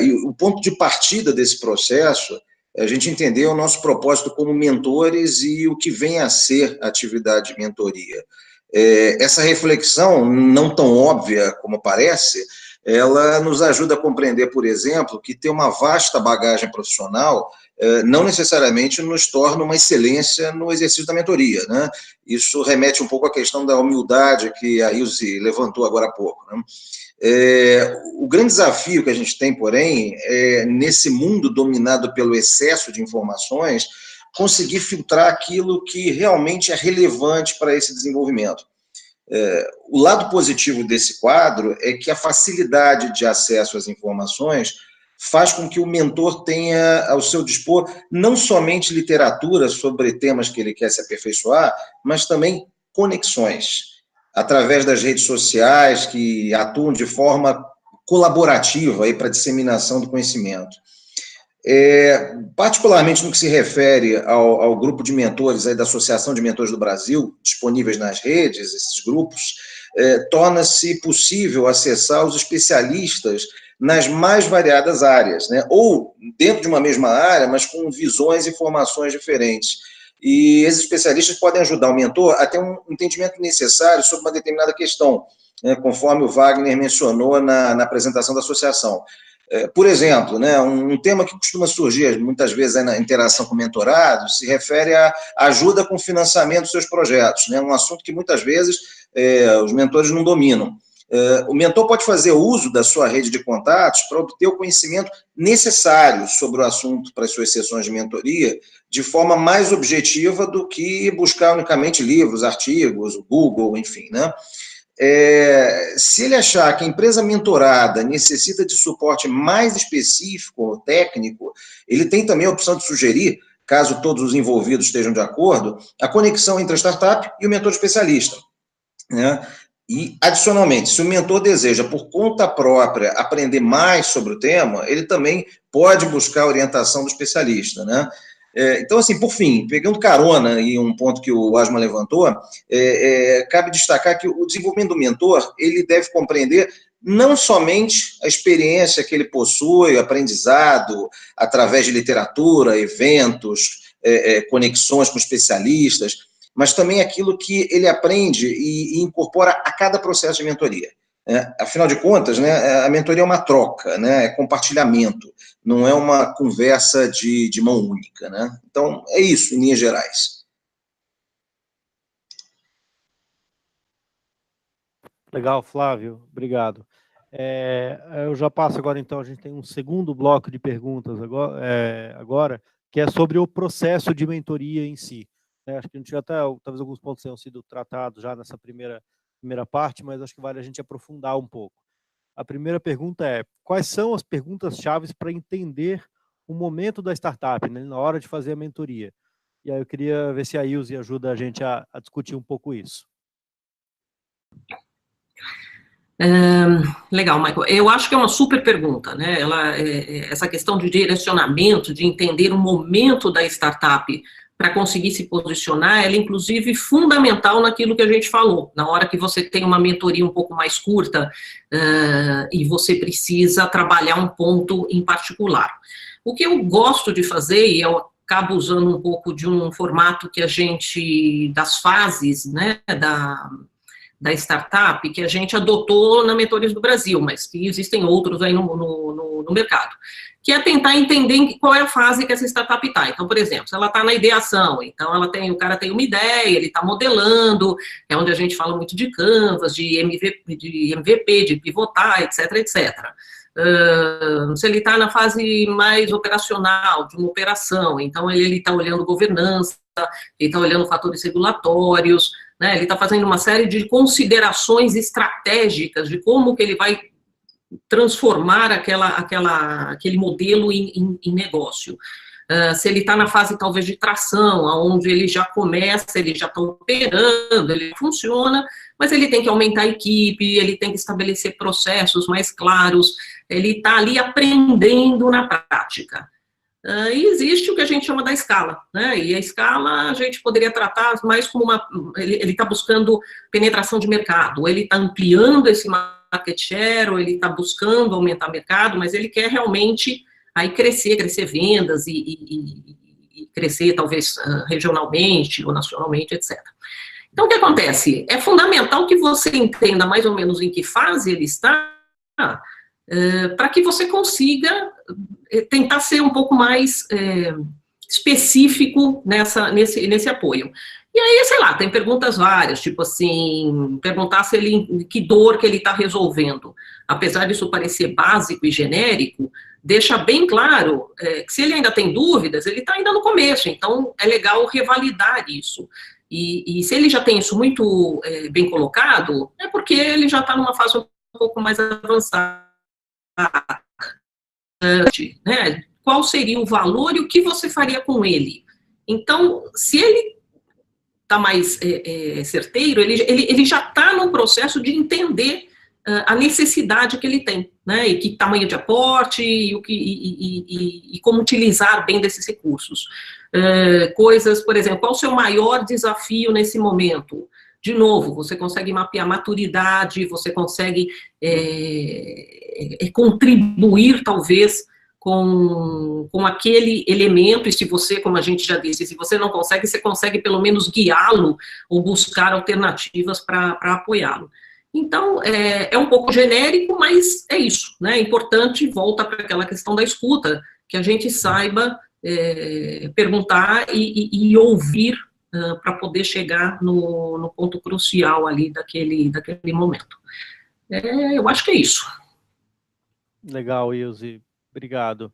E o ponto de partida desse processo é a gente entender o nosso propósito como mentores e o que vem a ser a atividade de mentoria. Essa reflexão, não tão óbvia como parece, ela nos ajuda a compreender, por exemplo, que ter uma vasta bagagem profissional não necessariamente nos torna uma excelência no exercício da mentoria, né? Isso remete um pouco à questão da humildade que a Ilse levantou agora há pouco, né? O grande desafio que a gente tem, porém, é, nesse mundo dominado pelo excesso de informações, conseguir filtrar aquilo que realmente é relevante para esse desenvolvimento. O lado positivo desse quadro é que a facilidade de acesso às informações faz com que o mentor tenha ao seu dispor não somente literatura sobre temas que ele quer se aperfeiçoar, mas também conexões, através das redes sociais que atuam de forma colaborativa para a disseminação do conhecimento. Particularmente no que se refere ao grupo de mentores aí da Associação de Mentores do Brasil, disponíveis nas redes, esses grupos, torna-se possível acessar os especialistas nas mais variadas áreas, né? Ou dentro de uma mesma área, mas com visões e formações diferentes. E esses especialistas podem ajudar o mentor a ter um entendimento necessário sobre uma determinada questão, né? Conforme o Wagner mencionou na apresentação da associação. Por exemplo, né, um tema que costuma surgir muitas vezes na interação com mentorados se refere à ajuda com o financiamento dos seus projetos, né, um assunto que muitas vezes os mentores não dominam. O mentor pode fazer uso da sua rede de contatos para obter o conhecimento necessário sobre o assunto para as suas sessões de mentoria de forma mais objetiva do que buscar unicamente livros, artigos, Google, enfim, né? Se ele achar que a empresa mentorada necessita de suporte mais específico, técnico, ele tem também a opção de sugerir, caso todos os envolvidos estejam de acordo, a conexão entre a startup e o mentor especialista, né? E, adicionalmente, se o mentor deseja, por conta própria, aprender mais sobre o tema, ele também pode buscar a orientação do especialista, né? Então, assim, por fim, pegando carona em um ponto que o Asma levantou, cabe destacar que o desenvolvimento do mentor, ele deve compreender não somente a experiência que ele possui, aprendizado, através de literatura, eventos, conexões com especialistas, mas também aquilo que ele aprende e incorpora a cada processo de mentoria. Afinal de contas, né, a mentoria é uma troca, né, é compartilhamento, não é uma conversa de mão única, né? Então, é isso, em linhas gerais.
Legal, Flávio, obrigado. Eu já passo agora, então, a gente tem um segundo bloco de perguntas agora, que é sobre o processo de mentoria em si. Acho que a gente já talvez alguns pontos tenham sido tratados já nessa primeira parte, mas acho que vale a gente aprofundar um pouco. A primeira pergunta é: quais são as perguntas-chave para entender o momento da startup, né, na hora de fazer a mentoria? E aí eu queria ver se a Ilse ajuda a gente a discutir um pouco isso.
Legal, Michael. Eu acho que é uma super pergunta, né? Essa questão de direcionamento, de entender o momento da startup para conseguir se posicionar, ela é inclusive fundamental naquilo que a gente falou, na hora que você tem uma mentoria um pouco mais curta e você precisa trabalhar um ponto em particular. O que eu gosto de fazer, e acabo usando um pouco de um formato que a gente, das fases, né, da startup, que a gente adotou na Mentores do Brasil, mas que existem outros aí no mercado, que é tentar entender qual é a fase que essa startup está. Então, por exemplo, se ela está na ideação, então o cara tem uma ideia, ele está modelando, é onde a gente fala muito de Canvas, de MVP, de pivotar, etc, etc. Se ele está na fase mais operacional, de uma operação, então ele está olhando governança, ele está olhando fatores regulatórios, né, ele está fazendo uma série de considerações estratégicas de como que ele vai transformar aquele modelo em negócio. Se ele está na fase, talvez, de tração, onde ele já começa, ele já está operando, ele funciona, mas ele tem que aumentar a equipe, ele tem que estabelecer processos mais claros, ele está ali aprendendo na prática. E existe o que a gente chama da escala, né? E a escala a gente poderia tratar mais como ele está buscando penetração de mercado, ou ele está ampliando esse market share, ou ele está buscando aumentar o mercado, mas ele quer realmente aí crescer vendas e crescer talvez regionalmente ou nacionalmente, etc. Então, o que acontece? É fundamental que você entenda mais ou menos em que fase ele está, para que você consiga tentar ser um pouco mais específico nesse apoio. E aí, sei lá, tem perguntas várias, tipo assim, perguntar se que dor que ele está resolvendo. Apesar disso parecer básico e genérico, deixa bem claro que se ele ainda tem dúvidas, ele está ainda no começo, então é legal revalidar isso. E se ele já tem isso muito bem colocado, é porque ele já está numa fase um pouco mais avançada. Né? Qual seria o valor e o que você faria com ele? Então, se ele está mais certeiro, ele já está no processo de entender a necessidade que ele tem, né? E que tamanho de aporte e como utilizar bem desses recursos. Coisas, por exemplo, qual o seu maior desafio nesse momento? De novo, você consegue mapear maturidade, você consegue contribuir, talvez, com aquele elemento, e se você, como a gente já disse, se você não consegue, você consegue pelo menos guiá-lo ou buscar alternativas para apoiá-lo. Então, é um pouco genérico, mas é isso, né? É importante, volta para aquela questão da escuta, que a gente saiba perguntar e ouvir para poder chegar no ponto crucial ali daquele momento. Eu acho que é isso.
Legal, Ilse. Obrigado.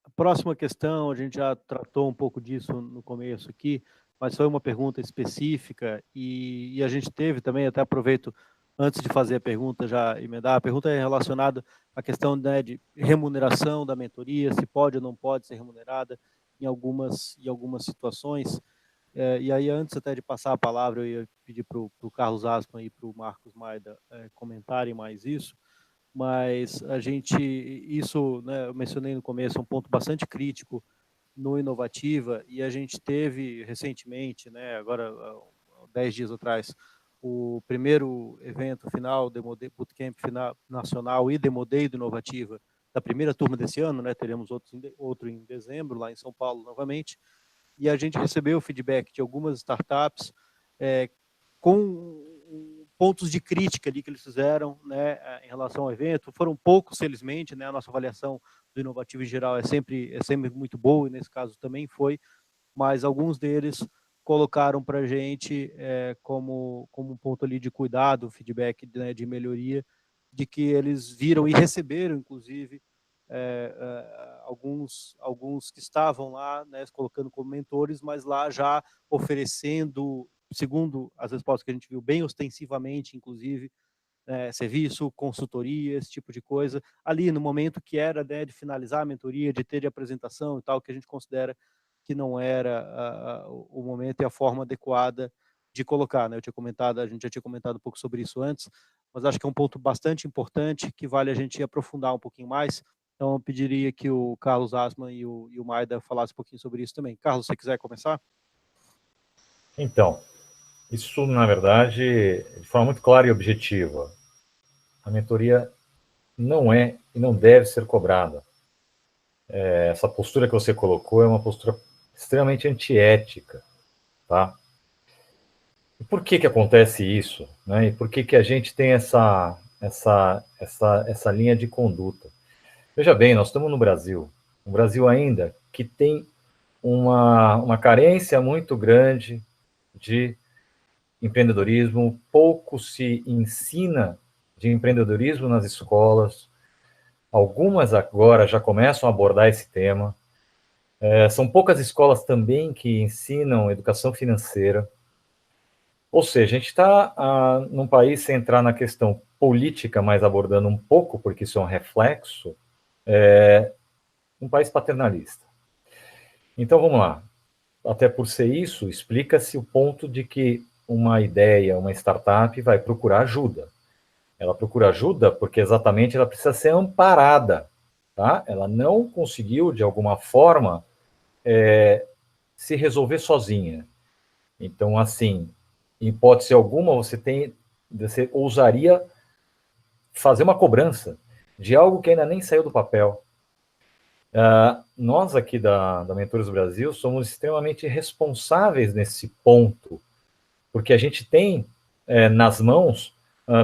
A próxima questão, a gente já tratou um pouco disso no começo aqui, mas foi uma pergunta específica e a gente teve também, até aproveito, antes de fazer a pergunta, já emendar, a pergunta é relacionada à questão, né, de remuneração da mentoria, se pode ou não pode ser remunerada em algumas situações. E aí, antes até de passar a palavra, eu ia pedir para o Carlos Aßmann e para o Marcos Maida comentarem mais isso, mas isso, né, eu mencionei no começo, é um ponto bastante crítico no Inovativa, e a gente teve recentemente, né, agora 10 dias atrás, o primeiro evento final, Bootcamp final, nacional e Demo Day do Inovativa, da primeira turma desse ano, né, teremos outro em dezembro, lá em São Paulo novamente, e a gente recebeu feedback de algumas startups com pontos de crítica ali que eles fizeram, né, em relação ao evento. Foram poucos, felizmente, né, a nossa avaliação do Inovativo em geral é sempre muito boa, e nesse caso também foi, mas alguns deles colocaram para a gente como um ponto ali de cuidado, feedback, né, de melhoria, de que eles viram e receberam, inclusive, alguns que estavam lá, né, colocando como mentores, mas lá já oferecendo, segundo as respostas que a gente viu, bem ostensivamente, inclusive, serviço, consultoria, esse tipo de coisa, ali no momento que era, né, de finalizar a mentoria, de ter de apresentação e tal, que a gente considera que não era o momento e a forma adequada de colocar, né? A gente já tinha comentado um pouco sobre isso antes, mas acho que é um ponto bastante importante que vale a gente aprofundar um pouquinho mais. Então, eu pediria que o Carlos Aßmann e o Maida falassem um pouquinho sobre isso também. Carlos, se você quiser começar?
Então, isso, na verdade, de forma muito clara e objetiva, a mentoria não é e não deve ser cobrada. essa postura que você colocou é uma postura extremamente antiética, tá? E por que que acontece isso, né? E por que que a gente tem essa linha de conduta? Veja bem, nós estamos no Brasil, um Brasil ainda que tem uma carência muito grande de empreendedorismo, pouco se ensina de empreendedorismo nas escolas, algumas agora já começam a abordar esse tema, são poucas escolas também que ensinam educação financeira, ou seja, a gente está num país, sem entrar na questão política, mas abordando um pouco, porque isso é um reflexo, um país paternalista. Então, vamos lá. Até por ser isso, explica-se o ponto de que uma ideia, uma startup vai procurar ajuda. Ela procura ajuda porque exatamente ela precisa ser amparada, tá? Ela não conseguiu, de alguma forma, se resolver sozinha. Então, assim, em hipótese alguma, você ousaria fazer uma cobrança de algo que ainda nem saiu do papel. Nós aqui da Mentores do Brasil somos extremamente responsáveis nesse ponto, porque a gente tem nas mãos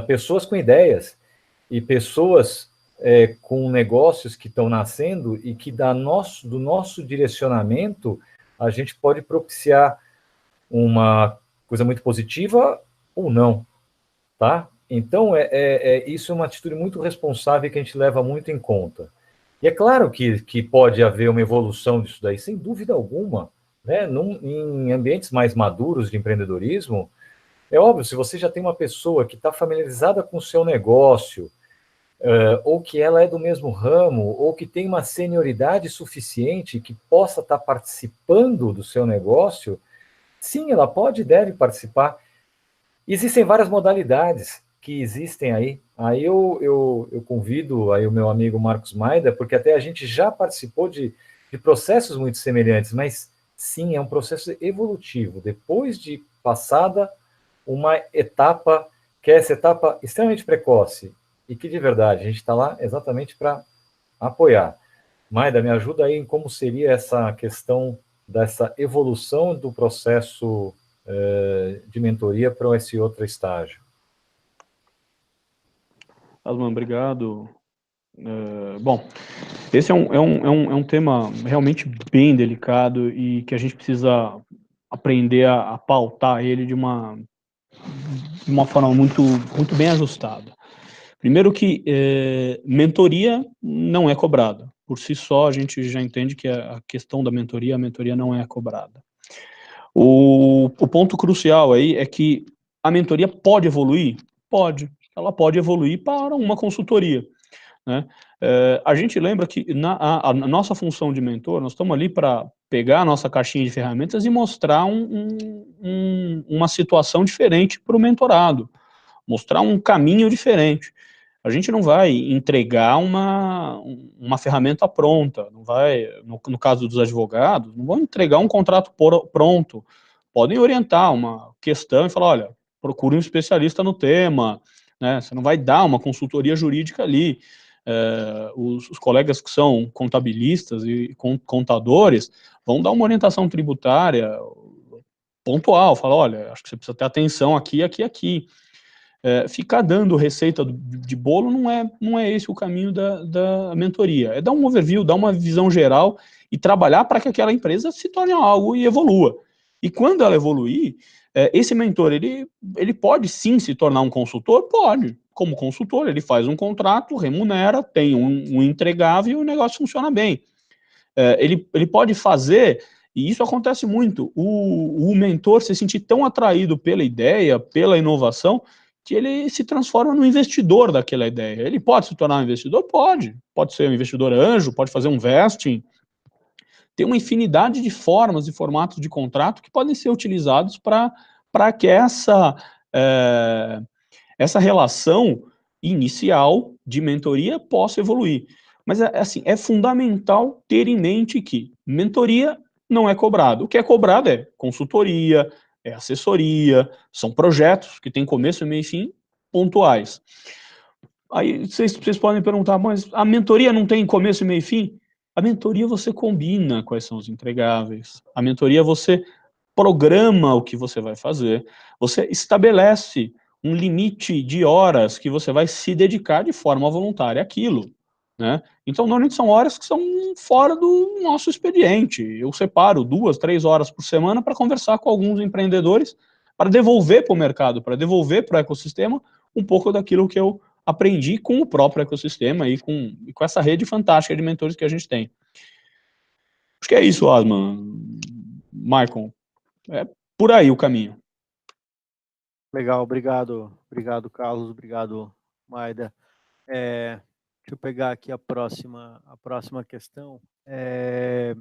pessoas com ideias e pessoas com negócios que estão nascendo e que do nosso direcionamento a gente pode propiciar uma coisa muito positiva ou não, tá? Então, isso é uma atitude muito responsável que a gente leva muito em conta. E é claro que pode haver uma evolução disso daí, sem dúvida alguma, né? Em ambientes mais maduros de empreendedorismo, é óbvio, se você já tem uma pessoa que está familiarizada com o seu negócio, ou que ela é do mesmo ramo, ou que tem uma senioridade suficiente que possa estar participando do seu negócio, sim, ela pode e deve participar. Existem várias modalidades que existem aí. Aí eu convido aí o meu amigo Marcos Maida, porque até a gente já participou de processos muito semelhantes, mas sim, é um processo evolutivo. Depois de passada uma etapa, que é essa etapa extremamente precoce, e que de verdade a gente está lá exatamente para apoiar. Maida, me ajuda aí em como seria essa questão dessa evolução do processo de mentoria para esse outro estágio.
Asman, obrigado. Bom, esse é um tema realmente bem delicado e que a gente precisa aprender a pautar ele de uma forma muito bem ajustada. Primeiro que mentoria não é cobrada. Por si só, a gente já entende que a questão da mentoria, a mentoria não é cobrada. O ponto crucial aí é que a mentoria pode evoluir? Pode. Ela pode evoluir para uma consultoria, né? A gente lembra que a nossa função de mentor, nós estamos ali para pegar a nossa caixinha de ferramentas e mostrar uma situação diferente para o mentorado, mostrar um caminho diferente. A gente não vai entregar uma ferramenta pronta, não vai, no caso dos advogados, não vão entregar um contrato pronto, podem orientar uma questão e falar, olha, procure um especialista no tema, né? Você não vai dar uma consultoria jurídica ali. Os colegas que são contabilistas e contadores vão dar uma orientação tributária pontual, falar, olha, acho que você precisa ter atenção aqui, aqui, aqui. Ficar dando receita de bolo não é esse o caminho da mentoria. É dar um overview, dar uma visão geral e trabalhar para que aquela empresa se torne algo e evolua. E quando ela evoluir, esse mentor, ele pode sim se tornar um consultor? Pode. Como consultor, ele faz um contrato, remunera, tem um entregável e o negócio funciona bem. Ele pode fazer, e isso acontece muito, o mentor se sentir tão atraído pela ideia, pela inovação, que ele se transforma no investidor daquela ideia. Ele pode se tornar um investidor? Pode. Pode ser um investidor anjo, pode fazer um vesting. Tem uma infinidade de formas e formatos de contrato que podem ser utilizados para que essa relação inicial de mentoria possa evoluir. Mas, assim, é fundamental ter em mente que mentoria não é cobrado. O que é cobrado é consultoria, é assessoria, são projetos que têm começo, meio e fim, pontuais. Aí vocês podem perguntar, mas a mentoria não tem começo, meio e fim? A mentoria você combina quais são os entregáveis, a mentoria você programa o que você vai fazer, você estabelece um limite de horas que você vai se dedicar de forma voluntária àquilo, né? Então, normalmente são horas que são fora do nosso expediente. Eu separo 2, 3 horas por semana para conversar com alguns empreendedores, para devolver para o mercado, para devolver para o ecossistema um pouco daquilo que eu aprendi com o próprio ecossistema e com essa rede fantástica de mentores que a gente tem. Acho que é isso, Asman, Maicon. É por aí o caminho.
Legal, obrigado, Carlos, obrigado, Maida. Deixa eu pegar aqui a próxima questão. É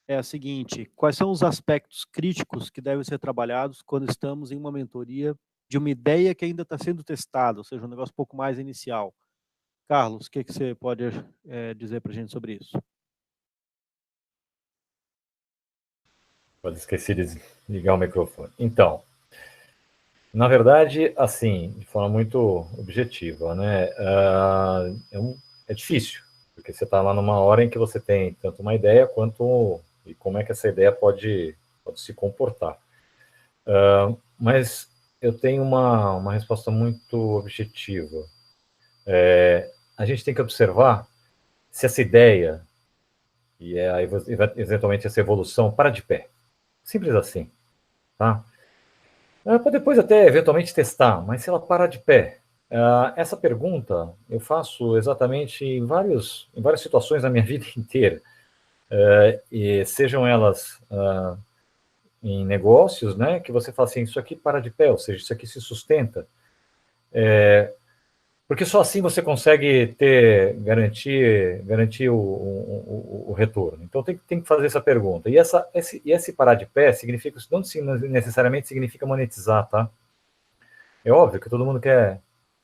a seguinte: quais são os aspectos críticos que devem ser trabalhados quando estamos em uma mentoria de uma ideia que ainda está sendo testada, ou seja, um negócio um pouco mais inicial? Carlos, o que você pode dizer para a gente sobre isso?
Pode esquecer de ligar o microfone. Então, na verdade, assim, de forma muito objetiva, né? É difícil, porque você está lá numa hora em que você tem tanto uma ideia quanto e como é que essa ideia pode se comportar. Mas eu tenho uma resposta muito objetiva. A gente tem que observar se essa ideia e eventualmente essa evolução para de pé. Simples assim, tá? Para depois até eventualmente testar, mas se ela parar de pé. Essa pergunta eu faço exatamente em várias situações da minha vida inteira, e sejam elas em negócios, né, que você fala assim, isso aqui para de pé, ou seja, isso aqui se sustenta, porque só assim você consegue garantir o retorno. Então tem que fazer essa pergunta. E esse parar de pé significa, não necessariamente significa monetizar, tá? É óbvio que todo mundo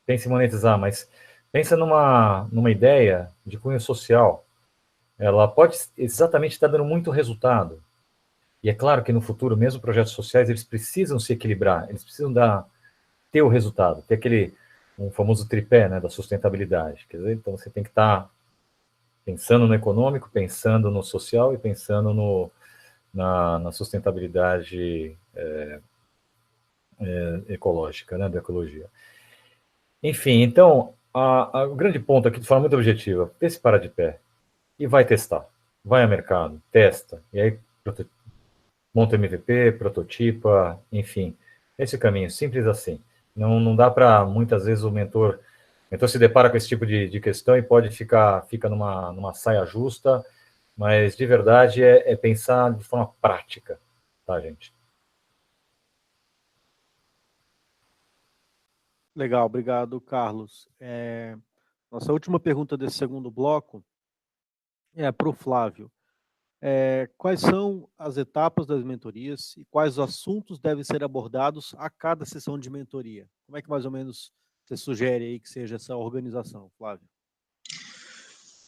pensa em monetizar, mas pensa numa ideia de cunho social. Ela pode exatamente estar dando muito resultado. E é claro que no futuro, mesmo projetos sociais, eles precisam se equilibrar, eles precisam ter o resultado, ter um famoso tripé, né, da sustentabilidade. Quer dizer, então você tem que estar pensando no econômico, pensando no social e pensando na sustentabilidade ecológica, né, da ecologia. Enfim, então, o grande ponto aqui, de forma muito objetiva, esse para de pé e vai testar, vai ao mercado, testa, e aí monta MVP, prototipa, enfim, esse é o caminho, simples assim. Não dá para, muitas vezes, o mentor se depara com esse tipo de questão e pode fica numa saia justa, mas, de verdade, é pensar de forma prática, tá, gente?
Legal, obrigado, Carlos. Nossa última pergunta desse segundo bloco é para o Flávio. Quais são as etapas das mentorias e quais assuntos devem ser abordados a cada sessão de mentoria? Como é que mais ou menos você sugere aí que seja essa organização, Flávio?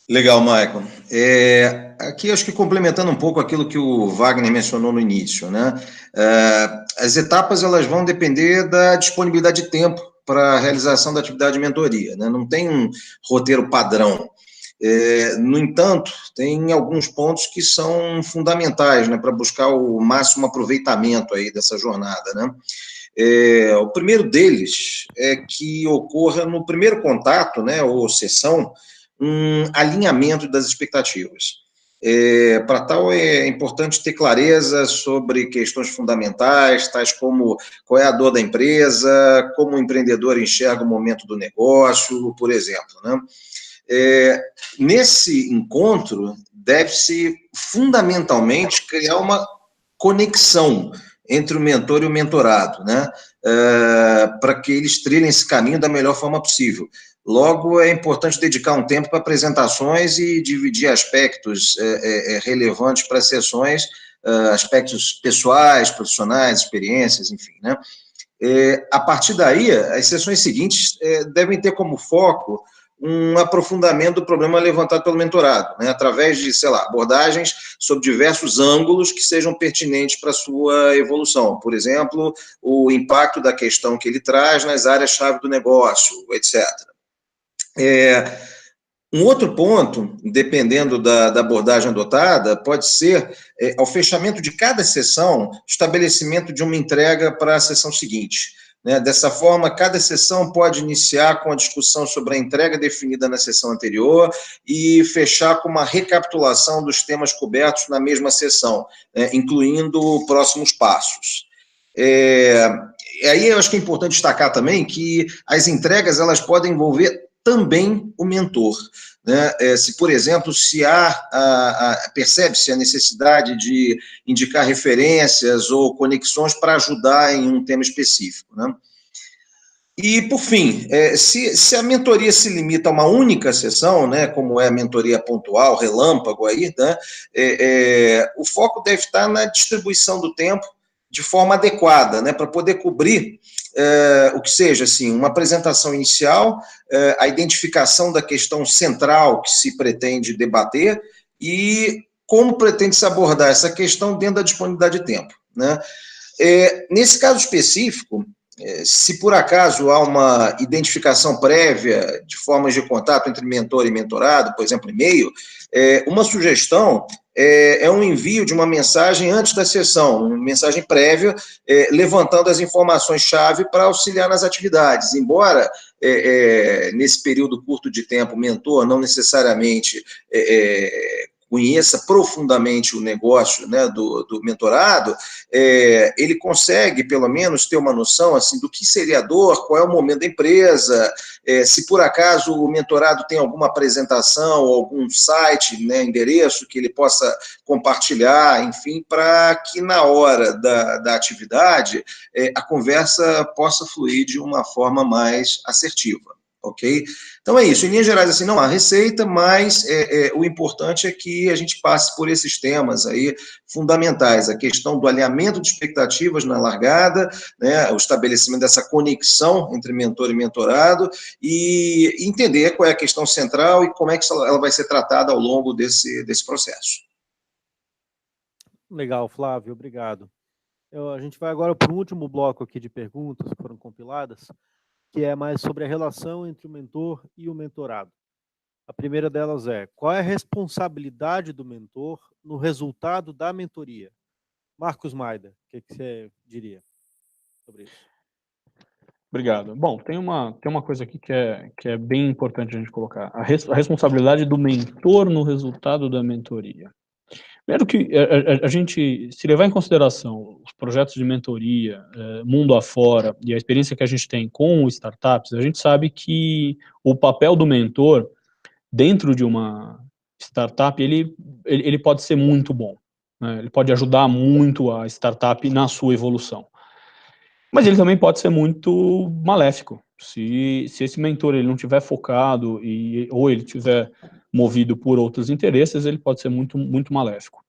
Legal, Maicon. Aqui, acho que complementando um pouco aquilo que o Wagner mencionou no início, né? As etapas elas vão depender da disponibilidade de tempo para a realização da atividade de mentoria, né? Não tem um roteiro padrão. No entanto, tem alguns pontos que são fundamentais, né, para buscar o máximo aproveitamento aí dessa jornada, né? O primeiro deles é que ocorra no primeiro contato, né, ou sessão, um alinhamento das expectativas. Para tal, é importante ter clareza sobre questões fundamentais, tais como qual é a dor da empresa, como o empreendedor enxerga o momento do negócio, por exemplo, né? Nesse encontro, deve-se fundamentalmente criar uma conexão entre o mentor e o mentorado, né? Para que eles trilhem esse caminho da melhor forma possível. Logo, é importante dedicar um tempo para apresentações e dividir aspectos relevantes para as sessões, aspectos pessoais, profissionais, experiências, enfim, né? A partir daí, as sessões seguintes devem ter como foco um aprofundamento do problema levantado pelo mentorado, né, através de, abordagens sobre diversos ângulos que sejam pertinentes para a sua evolução. Por exemplo, o impacto da questão que ele traz nas áreas-chave do negócio, etc. Um outro ponto, dependendo da abordagem adotada, pode ser, ao fechamento de cada sessão, estabelecimento de uma entrega para a sessão seguinte. Né? Dessa forma, cada sessão pode iniciar com a discussão sobre a entrega definida na sessão anterior e fechar com uma recapitulação dos temas cobertos na mesma sessão, incluindo próximos passos. Aí eu acho que é importante destacar também que as entregas elas podem envolver também o mentor. Né? Se, por exemplo, se percebe-se a necessidade de indicar referências ou conexões para ajudar em um tema específico. Né? E, por fim, se a mentoria se limita a uma única sessão, né, como é a mentoria pontual, relâmpago, aí, né, o foco deve estar na distribuição do tempo de forma adequada, né, para poder cobrir o que seja, assim, uma apresentação inicial, a identificação da questão central que se pretende debater e como pretende-se abordar essa questão dentro da disponibilidade de tempo. Né? Nesse caso específico, se por acaso há uma identificação prévia de formas de contato entre mentor e mentorado, por exemplo, e-mail, uma sugestão é um envio de uma mensagem antes da sessão, uma mensagem prévia, levantando as informações-chave para auxiliar nas atividades. Embora, nesse período curto de tempo, o mentor não necessariamente conheça profundamente o negócio, né, do mentorado, ele consegue, pelo menos, ter uma noção assim, do que seria a dor, qual é o momento da empresa, se por acaso o mentorado tem alguma apresentação, algum site, né, endereço que ele possa compartilhar, enfim, para que na hora da atividade a conversa possa fluir de uma forma mais assertiva. Ok? Então é isso, em linhas gerais, assim, não há receita, mas o importante é que a gente passe por esses temas aí fundamentais, a questão do alinhamento de expectativas na largada, né, o estabelecimento dessa conexão entre mentor e mentorado e entender qual é a questão central e como é que ela vai ser tratada ao longo desse processo.
Legal, Flávio, obrigado. A gente vai agora para o último bloco aqui de perguntas que foram compiladas, que é mais sobre a relação entre o mentor e o mentorado. A primeira delas é: qual é a responsabilidade do mentor no resultado da mentoria? Marcos Maida, o que você diria sobre isso?
Obrigado. Bom, tem uma coisa aqui que é bem importante a gente colocar. A responsabilidade do mentor no resultado da mentoria. Primeiro que a gente, se levar em consideração os projetos de mentoria, mundo afora, e a experiência que a gente tem com startups, a gente sabe que o papel do mentor dentro de uma startup, ele pode ser muito bom. Né? Ele pode ajudar muito a startup na sua evolução. Mas ele também pode ser muito maléfico. Se esse mentor ele não estiver focado ou ele estiver movido por outros interesses, ele pode ser muito, muito maléfico.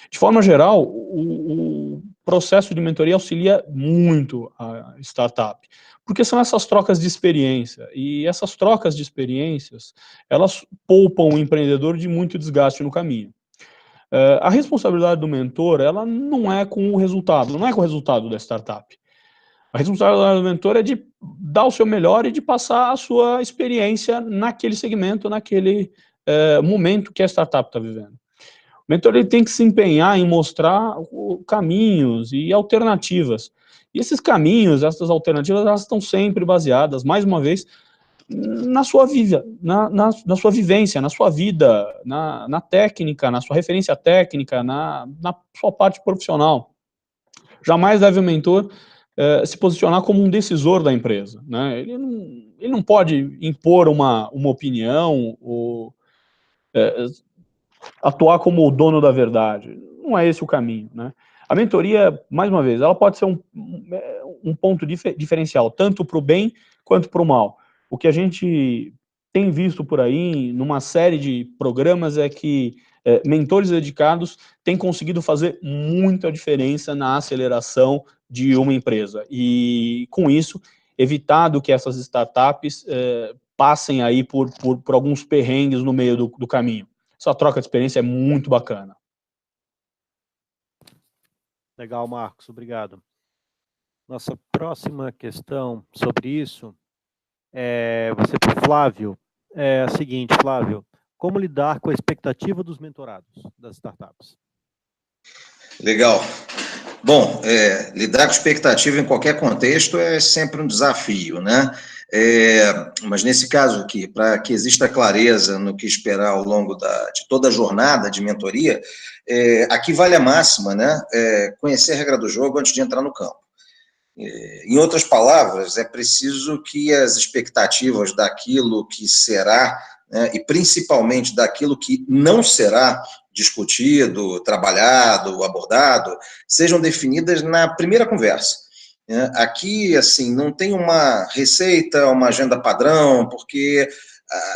De forma geral, o processo de mentoria auxilia muito a startup, porque são essas trocas de experiência, e essas trocas de experiências, elas poupam o empreendedor de muito desgaste no caminho. A responsabilidade do mentor, ela não é com o resultado, não é com o resultado da startup. A responsabilidade do mentor é de dar o seu melhor e de passar a sua experiência naquele segmento, naquele momento que a startup está vivendo. O mentor ele tem que se empenhar em mostrar caminhos e alternativas. E esses caminhos, essas alternativas, elas estão sempre baseadas, mais uma vez, na sua vida, na sua vivência, na sua vida, na técnica, na sua referência técnica, na sua parte profissional. Jamais deve o mentor se posicionar como um decisor da empresa. Né? Ele não pode impor uma opinião ou atuar como o dono da verdade. Não é esse o caminho. Né? A mentoria, mais uma vez, ela pode ser um ponto diferencial, tanto para o bem quanto para o mal. O que a gente tem visto por aí, numa série de programas, é que mentores dedicados têm conseguido fazer muita diferença na aceleração de uma empresa. E, com isso, evitado que essas startups passem aí por alguns perrengues no meio do caminho. Essa troca de experiência é muito bacana.
Legal, Marcos, obrigado. Nossa próxima questão sobre isso vai ser para o Flávio. é a seguinte, Flávio: como lidar com a expectativa dos mentorados das startups?
Legal. Bom, lidar com expectativa em qualquer contexto é sempre um desafio, né? Mas nesse caso aqui, para que exista clareza no que esperar ao longo de toda a jornada de mentoria, aqui vale a máxima, né? Conhecer a regra do jogo antes de entrar no campo. Em outras palavras, é preciso que as expectativas daquilo que será, né, e principalmente daquilo que não será discutido, trabalhado, abordado, sejam definidas na primeira conversa. Aqui, assim, não tem uma receita, uma agenda padrão, porque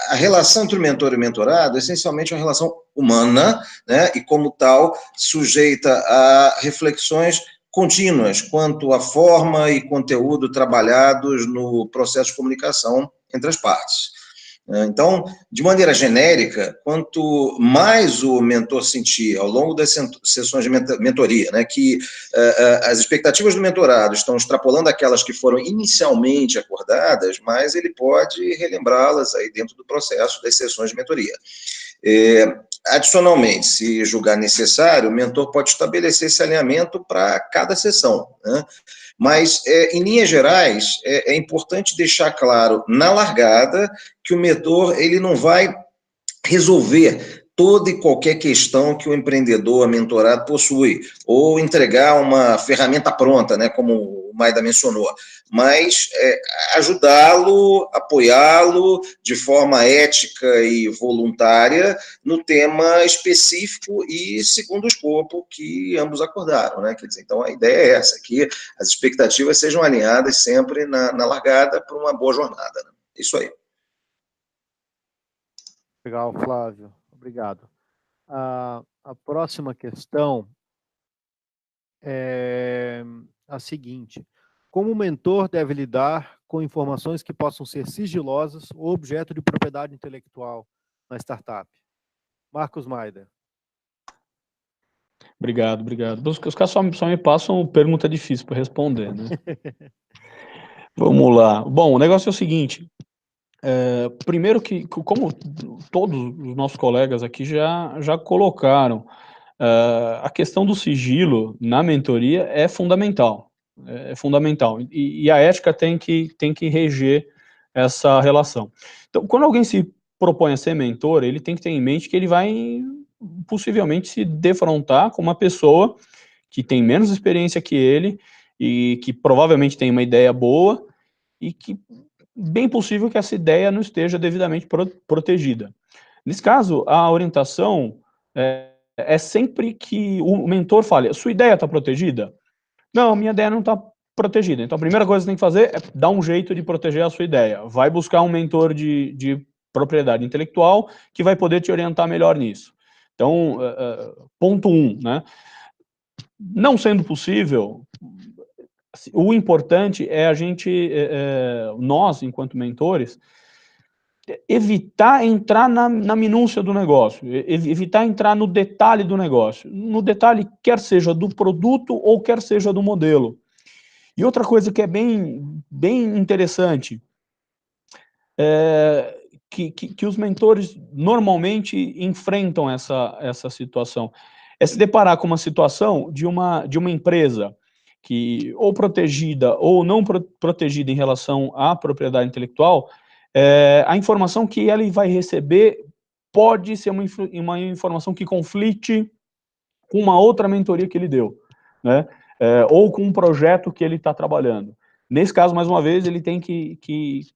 a relação entre o mentor e o mentorado essencialmente é uma relação humana, né, e como tal, sujeita a reflexões contínuas quanto à forma e conteúdo trabalhados no processo de comunicação entre as partes. Então, de maneira genérica, quanto mais o mentor sentir ao longo das sessões de mentoria, né, que as expectativas do mentorado estão extrapolando aquelas que foram inicialmente acordadas, mais ele pode relembrá-las aí dentro do processo das sessões de mentoria. Adicionalmente, se julgar necessário, o mentor pode estabelecer esse alinhamento para cada sessão, né? Mas, em linhas gerais, é importante deixar claro na largada que o mentor ele não vai resolver toda e qualquer questão que o empreendedor, mentorado, possui, ou entregar uma ferramenta pronta, né, como o Maida mencionou, mas ajudá-lo, apoiá-lo de forma ética e voluntária no tema específico e segundo o escopo que ambos acordaram, né? Quer dizer, então a ideia é essa, que as expectativas sejam alinhadas sempre na largada para uma boa jornada, né? Isso aí.
Legal, Flávio. Obrigado. A próxima questão é a seguinte: como o mentor deve lidar com informações que possam ser sigilosas ou objeto de propriedade intelectual na startup? Marcos Maida.
Obrigado. Os caras só me passam pergunta difícil para responder, né? Vamos lá. Bom, o negócio é o seguinte. Primeiro que, como todos os nossos colegas aqui já colocaram, a questão do sigilo na mentoria é fundamental. E a ética tem que reger essa relação. Então, quando alguém se propõe a ser mentor, ele tem que ter em mente que ele vai possivelmente se defrontar com uma pessoa que tem menos experiência que ele e que provavelmente tem uma ideia boa e que bem possível que essa ideia não esteja devidamente protegida. Nesse caso, a orientação é sempre que o mentor fale: a sua ideia está protegida? Não, minha ideia não está protegida. Então, a primeira coisa que você tem que fazer é dar um jeito de proteger a sua ideia. Vai buscar um mentor de propriedade intelectual que vai poder te orientar melhor nisso. Então, ponto 1, né? Não sendo possível, o importante é a gente, nós, enquanto mentores, evitar entrar na minúcia do negócio, evitar entrar no detalhe do negócio, no detalhe quer seja do produto ou quer seja do modelo. E outra coisa que é bem interessante, que os mentores normalmente enfrentam essa situação, é se deparar com uma situação de uma empresa que, ou protegida ou não protegida em relação à propriedade intelectual, a informação que ele vai receber pode ser uma informação que conflite com uma outra mentoria que ele deu, né? Ou com um projeto que ele está trabalhando. Nesse caso, mais uma vez, ele tem que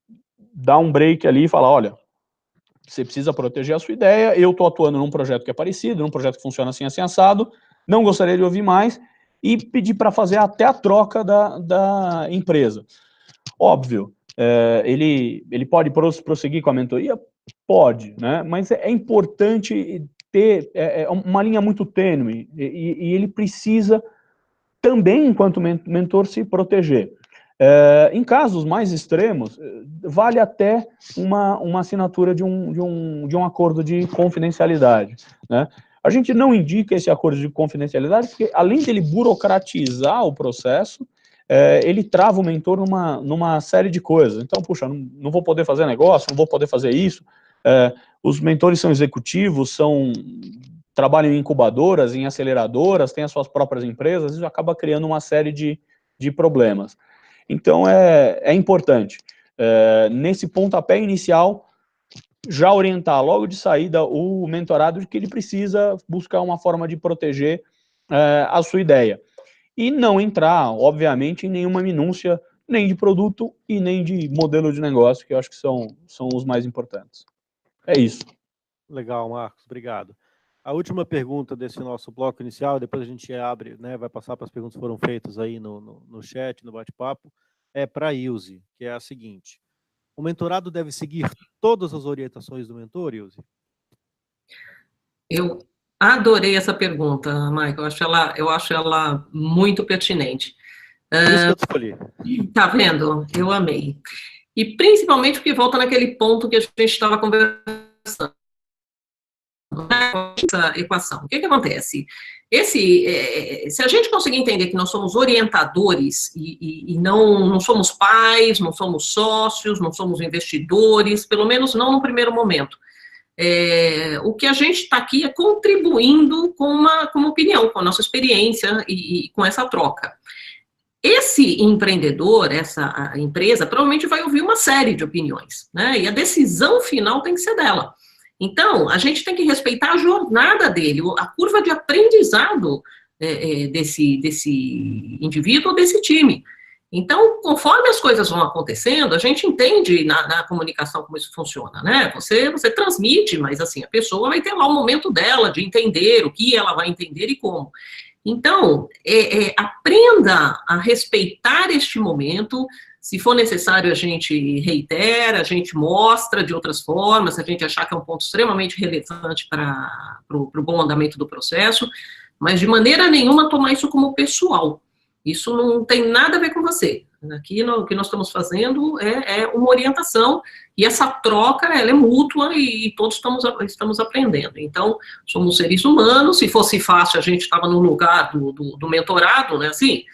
dar um break ali e falar: olha, você precisa proteger a sua ideia, eu estou atuando num projeto que é parecido, num projeto que funciona assim assado, não gostaria de ouvir mais, e pedir para fazer até a troca da empresa. Óbvio, ele pode prosseguir com a mentoria? Pode, né? Mas é importante ter uma linha muito tênue, e ele precisa também, enquanto mentor, se proteger. Em casos mais extremos, vale até uma assinatura de um acordo de confidencialidade, né? A gente não indica esse acordo de confidencialidade porque, além dele burocratizar o processo, ele trava o mentor numa série de coisas. Então, puxa, não vou poder fazer negócio, não vou poder fazer isso. Os mentores são executivos, trabalham em incubadoras, em aceleradoras, têm as suas próprias empresas, isso acaba criando uma série de problemas. Então, é importante, nesse pontapé inicial, já orientar logo de saída o mentorado de que ele precisa buscar uma forma de proteger a sua ideia. E não entrar, obviamente, em nenhuma minúcia, nem de produto e nem de modelo de negócio, que eu acho que são os mais importantes. É isso.
Legal, Marcos, obrigado. A última pergunta desse nosso bloco inicial, depois a gente abre, né, vai passar para as perguntas que foram feitas aí no chat, no bate-papo, é para a Ilse, que é a seguinte: o mentorado deve seguir todas as orientações do mentor, Ilse?
Eu adorei essa pergunta, Michael, eu acho ela muito pertinente.
Por isso que eu te escolhi.
Tá vendo? Eu amei. E principalmente porque volta naquele ponto que a gente estava conversando, essa equação. O que acontece? Se a gente conseguir entender que nós somos orientadores e não somos pais, não somos sócios, não somos investidores, pelo menos não no primeiro momento, o que a gente está aqui é contribuindo com uma opinião, com a nossa experiência e com essa troca. Esse empreendedor, essa empresa, provavelmente vai ouvir uma série de opiniões, né? E a decisão final tem que ser dela. Então, a gente tem que respeitar a jornada dele, a curva de aprendizado desse indivíduo ou desse time. Então, conforme as coisas vão acontecendo, a gente entende na comunicação como isso funciona, né? Você transmite, mas assim, a pessoa vai ter lá o momento dela de entender o que ela vai entender e como. Então, aprenda a respeitar este momento. Se for necessário, a gente reitera, a gente mostra de outras formas, se a gente achar que é um ponto extremamente relevante para o bom andamento do processo, mas de maneira nenhuma tomar isso como pessoal. Isso não tem nada a ver com você. Aqui o que nós estamos fazendo é uma orientação, e essa troca ela é mútua e todos estamos aprendendo. Então, somos seres humanos. Se fosse fácil, a gente estava no lugar do mentorado, né, assim?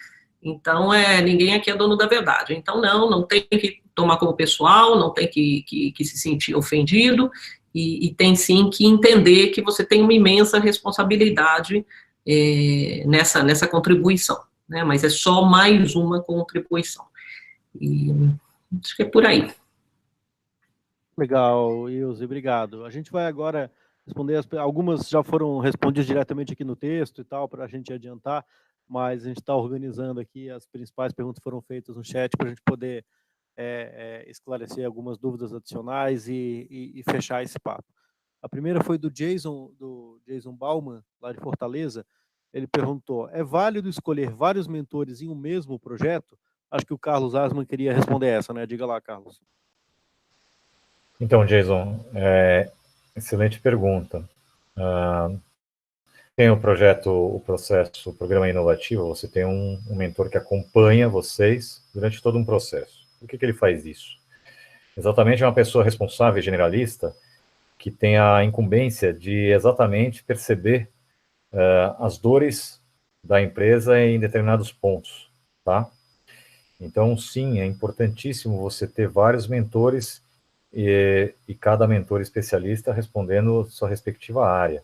Então, ninguém aqui é dono da verdade. Então, não tem que tomar como pessoal, não tem que se sentir ofendido, e tem sim que entender que você tem uma imensa responsabilidade nessa contribuição, né? Mas é só mais uma contribuição. E acho que é por aí.
Legal, Ilse, obrigado. A gente vai agora responder, algumas já foram respondidas diretamente aqui no texto e tal, para a gente adiantar, mas a gente está organizando aqui, as principais perguntas foram feitas no chat para a gente poder esclarecer algumas dúvidas adicionais e fechar esse papo. A primeira foi do Jason Bauman, lá de Fortaleza. Ele perguntou: é válido escolher vários mentores em um mesmo projeto? Acho que o Carlos Asman queria responder essa, né? Diga lá, Carlos.
Então, Jason, excelente pergunta. Tem o projeto, o processo, o programa inovativo, você tem um mentor que acompanha vocês durante todo um processo. Por que ele faz isso? Exatamente, é uma pessoa responsável, generalista, que tem a incumbência de exatamente perceber as dores da empresa em determinados pontos, tá? Então, sim, é importantíssimo você ter vários mentores e cada mentor especialista respondendo sua respectiva área.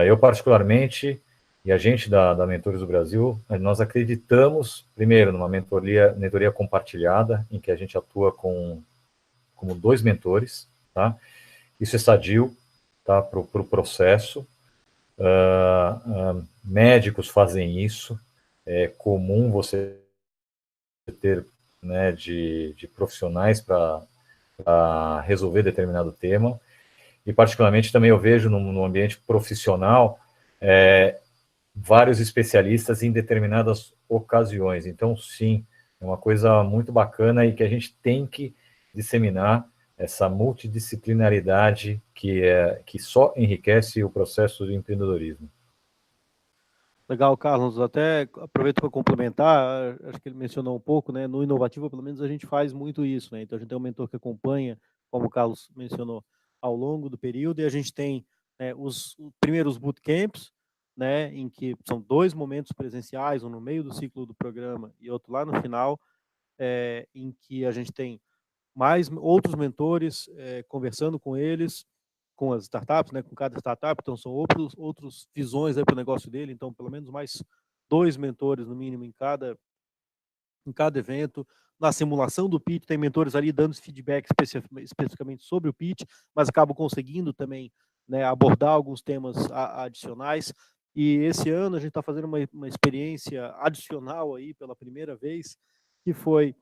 Eu, particularmente, e a gente da Mentores do Brasil, nós acreditamos, primeiro, numa mentoria compartilhada, em que a gente atua como 2 mentores, tá? Isso é sadio, tá, para o processo. Médicos fazem isso, é comum você ter, né, de profissionais para resolver determinado tema, e particularmente também eu vejo no ambiente profissional vários especialistas em determinadas ocasiões. Então, sim, é uma coisa muito bacana e que a gente tem que disseminar essa multidisciplinaridade que só enriquece o processo de empreendedorismo.
Legal, Carlos. Até aproveito para complementar, acho que ele mencionou um pouco, né? No Inovativo, pelo menos, a gente faz muito isso, né? Então, a gente tem um mentor que acompanha, como o Carlos mencionou, ao longo do período, e a gente tem os primeiros bootcamps, né? Em que são 2 momentos presenciais, um no meio do ciclo do programa e outro lá no final, em que a gente tem mais outros mentores, conversando com eles, com as startups, né, com cada startup, então são outros visões para o negócio dele, então pelo menos mais 2 mentores no mínimo em cada evento. Na simulação do pitch, tem mentores ali dando feedback especificamente sobre o pitch, mas acabam conseguindo também, né, abordar alguns temas adicionais. E esse ano a gente está fazendo uma experiência adicional aí pela primeira vez, que foi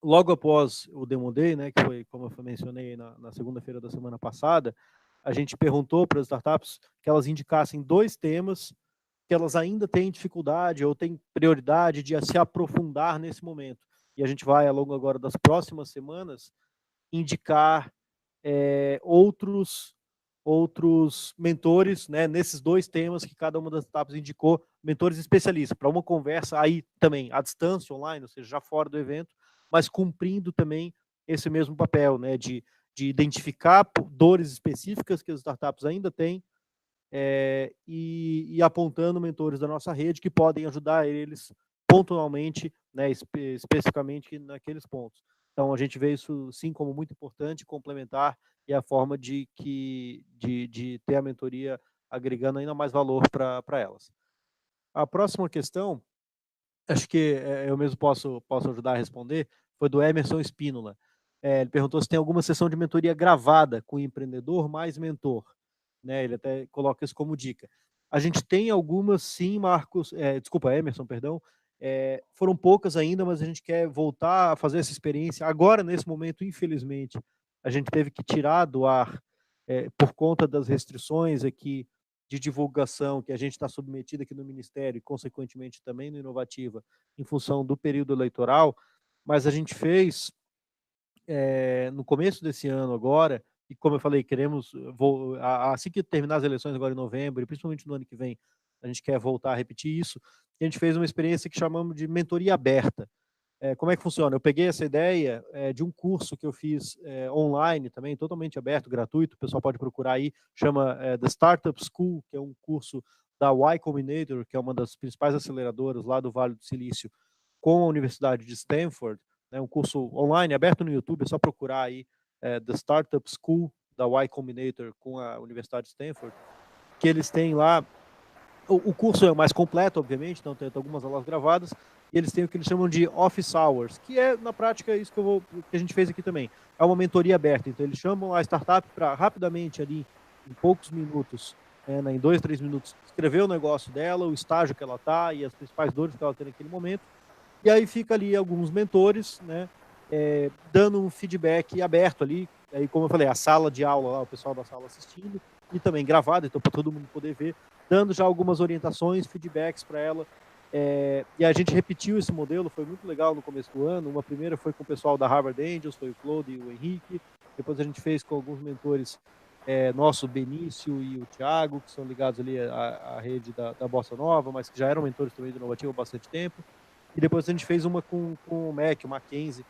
logo após o Demo Day, né, que foi, como eu mencionei, na segunda-feira da semana passada, a gente perguntou para as startups que elas indicassem 2 temas que elas ainda têm dificuldade ou têm prioridade de se aprofundar nesse momento. E a gente vai, ao longo agora das próximas semanas, indicar outros mentores, né, nesses 2 temas que cada uma das startups indicou, mentores especialistas, para uma conversa aí também à distância, online, ou seja, já fora do evento, mas cumprindo também esse mesmo papel, né, de identificar dores específicas que as startups ainda têm, e apontando mentores da nossa rede que podem ajudar eles pontualmente, né, especificamente naqueles pontos. Então, a gente vê isso, sim, como muito importante, complementar, e a forma de ter a mentoria agregando ainda mais valor para elas. A próxima questão, acho que eu mesmo posso ajudar a responder, foi do Emerson Espínola. Ele perguntou se tem alguma sessão de mentoria gravada com empreendedor mais mentor. Né, ele até coloca isso como dica. A gente tem algumas, sim, Marcos, Emerson, perdão, foram poucas ainda, mas a gente quer voltar a fazer essa experiência. Agora, nesse momento, infelizmente, a gente teve que tirar do ar, por conta das restrições aqui de divulgação que a gente está submetido aqui no Ministério e, consequentemente, também no Inovativa, em função do período eleitoral, mas a gente fez, no começo desse ano agora, e como eu falei, queremos, assim que terminar as eleições agora em novembro, e principalmente no ano que vem, a gente quer voltar a repetir isso, a gente fez uma experiência que chamamos de mentoria aberta. Como é que funciona? Eu peguei essa ideia de um curso que eu fiz online também, totalmente aberto, gratuito, o pessoal pode procurar aí, chama The Startup School, que é um curso da Y Combinator, que é uma das principais aceleradoras lá do Vale do Silício, com a Universidade de Stanford, né, um curso online, aberto no YouTube, é só procurar aí The Startup School, da Y Combinator, com a Universidade de Stanford, que eles têm lá, o curso é mais completo, obviamente, então tem algumas aulas gravadas, e eles têm o que eles chamam de Office Hours, que é, na prática, isso que a gente fez aqui também. É uma mentoria aberta, então eles chamam a startup para rapidamente ali, em poucos minutos, em 2, 3 minutos, escrever o negócio dela, o estágio que ela está e as principais dores que ela tem naquele momento, e aí fica ali alguns mentores, né, dando um feedback aberto ali, aí como eu falei, a sala de aula lá, o pessoal da sala assistindo, e também gravado, então para todo mundo poder ver, dando já algumas orientações, feedbacks para ela, e a gente repetiu esse modelo, foi muito legal no começo do ano. Uma primeira foi com o pessoal da Harvard Angels, foi o Claude e o Henrique, depois a gente fez com alguns mentores, nosso Benício e o Thiago, que são ligados ali à rede da Bossa Nova, mas que já eram mentores também do Inovativo há bastante tempo. E depois a gente fez uma com o Mac, o Mackenzie,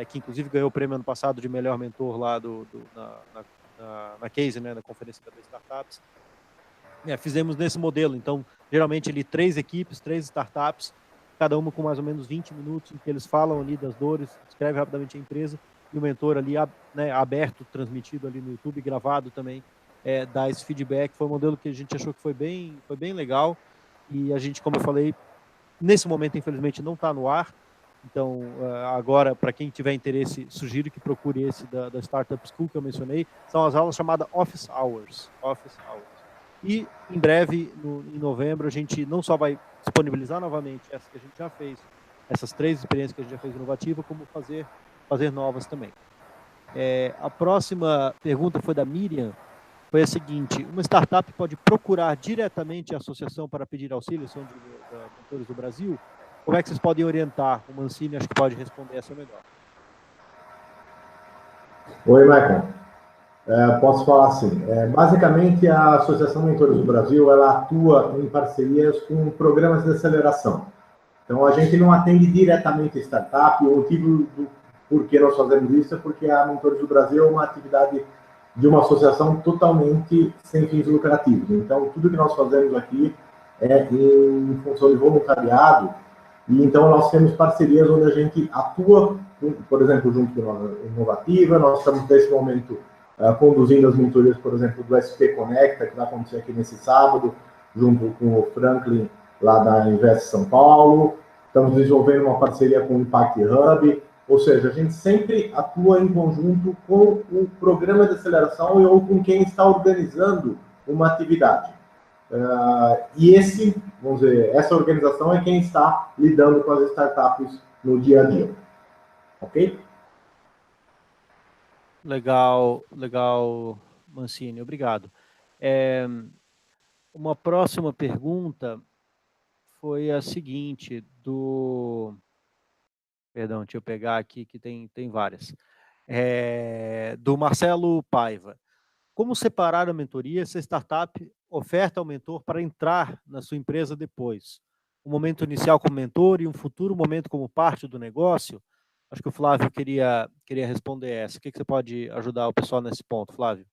que inclusive ganhou o prêmio ano passado de melhor mentor lá na Case, né, na Conferência das Startups. Fizemos nesse modelo, então, geralmente ali 3 equipes, 3 startups, cada uma com mais ou menos 20 minutos, em que eles falam ali das dores, descreve rapidamente a empresa, e o mentor ali, né, aberto, transmitido ali no YouTube, gravado também, dá esse feedback. Foi um modelo que a gente achou que foi bem legal, e a gente, como eu falei, nesse momento, infelizmente, não está no ar. Então, agora, para quem tiver interesse, sugiro que procure esse da Startup School que eu mencionei. São as aulas chamadas Office Hours. E, em breve, em novembro, a gente não só vai disponibilizar novamente essa que a gente já fez, essas 3 experiências que a gente já fez inovativa, como fazer novas também. A próxima pergunta foi da Miriam, foi a seguinte: uma startup pode procurar diretamente a associação para pedir auxílio, são de mentores do Brasil? Como é que vocês podem orientar? O Mancini acho que pode responder essa melhor.
Oi, Michael. Posso falar assim. Basicamente, a Associação Mentores do Brasil, ela atua em parcerias com programas de aceleração. Então, a gente não atende diretamente a startup. O motivo do porquê nós fazemos isso é porque a Mentores do Brasil é uma atividade de uma associação totalmente sem fins lucrativos. Então, tudo que nós fazemos aqui é em função de voluntariado. E então nós temos parcerias onde a gente atua por exemplo, junto com a Inovativa, nós estamos, nesse momento, conduzindo as mentorias, por exemplo, do SP Conecta, que vai acontecer aqui nesse sábado, junto com o Franklin, lá da Invest São Paulo. Estamos desenvolvendo uma parceria com o Impact Hub, ou seja, a gente sempre atua em conjunto com o programa de aceleração ou com quem está organizando uma atividade. E vamos dizer, essa organização é quem está lidando com as startups no dia a dia. Ok?
Legal, Mancini, obrigado. Uma próxima pergunta foi a seguinte, Perdão, deixa eu pegar aqui, que tem várias. Do Marcelo Paiva. Como separar a mentoria se a startup oferta ao mentor para entrar na sua empresa depois? Um momento inicial como mentor e um futuro momento como parte do negócio? Acho que o Flávio queria responder essa. O que você pode ajudar o pessoal nesse ponto, Flávio?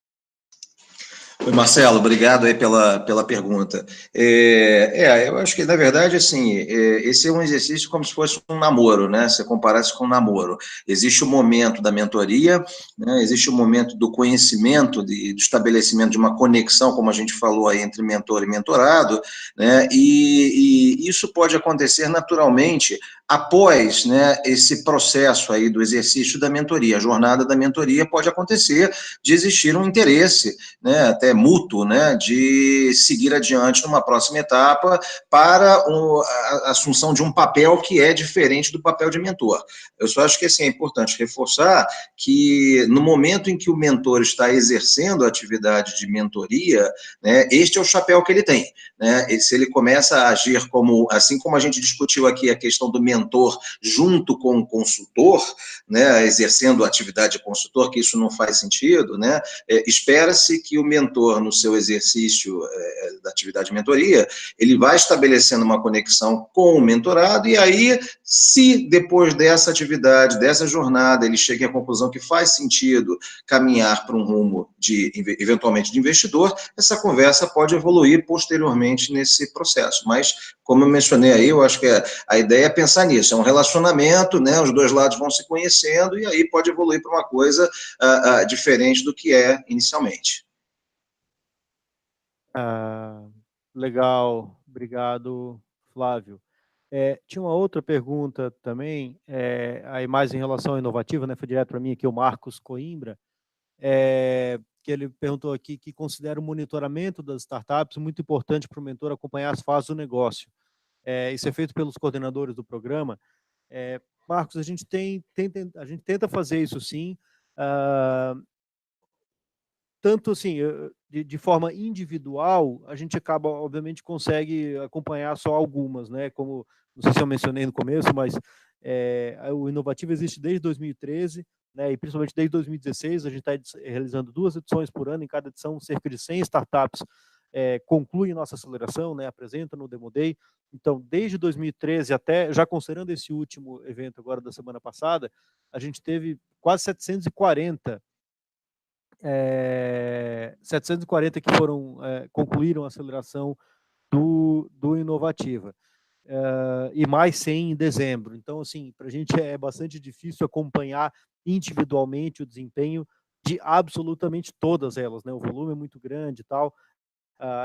Oi, Marcelo, obrigado aí pela pergunta. Eu acho que, na verdade, assim, esse é um exercício como se fosse um namoro, né? Se comparasse com um namoro. Existe o momento da mentoria, né? Existe o momento do conhecimento, do estabelecimento de uma conexão, como a gente falou aí, entre mentor e mentorado, né? E isso pode acontecer naturalmente após, né, esse processo aí do exercício da mentoria. A jornada da mentoria pode acontecer de existir um interesse, né, até mútuo, né, de seguir adiante numa próxima etapa para a assunção de um papel que é diferente do papel de mentor. Eu só acho que assim, é importante reforçar que no momento em que o mentor está exercendo a atividade de mentoria, né, este é o chapéu que ele tem, né, e se ele começa a agir como, assim como a gente discutiu aqui a questão do mentor junto com o consultor, né, exercendo a atividade de consultor, que isso não faz sentido, né, espera-se que o mentor, no seu exercício da atividade de mentoria, ele vai estabelecendo uma conexão com o mentorado, e aí, se depois dessa atividade, dessa jornada, ele chega à conclusão que faz sentido caminhar para um rumo eventualmente de investidor, essa conversa pode evoluir posteriormente nesse processo. Mas, como eu mencionei aí, eu acho que a ideia é pensar nisso, é um relacionamento, né, os dois lados vão se conhecendo, e aí pode evoluir para uma coisa diferente do que é inicialmente.
Legal, obrigado, Flávio. Tinha uma outra pergunta também, aí mais em relação à inovativa, né, foi direto para mim aqui o Marcos Coimbra, que ele perguntou aqui que considera o monitoramento das startups muito importante para o mentor acompanhar as fases do negócio. Isso é feito pelos coordenadores do programa. Marcos, a gente tenta fazer isso sim, tanto assim, de forma individual, a gente acaba, obviamente, consegue acompanhar só algumas, né? Como, não sei se eu mencionei no começo, mas o Inovativo existe desde 2013, né? E principalmente desde 2016, a gente está realizando 2 edições por ano, em cada edição cerca de 100 startups concluem nossa aceleração, né? Apresentam no Demo Day. Então, desde 2013 até, já considerando esse último evento agora da semana passada, a gente teve quase 740 que concluíram a aceleração do Inovativa. E mais 100 em dezembro. Então, assim, para a gente é bastante difícil acompanhar individualmente o desempenho de absolutamente todas elas, né? O volume é muito grande e tal.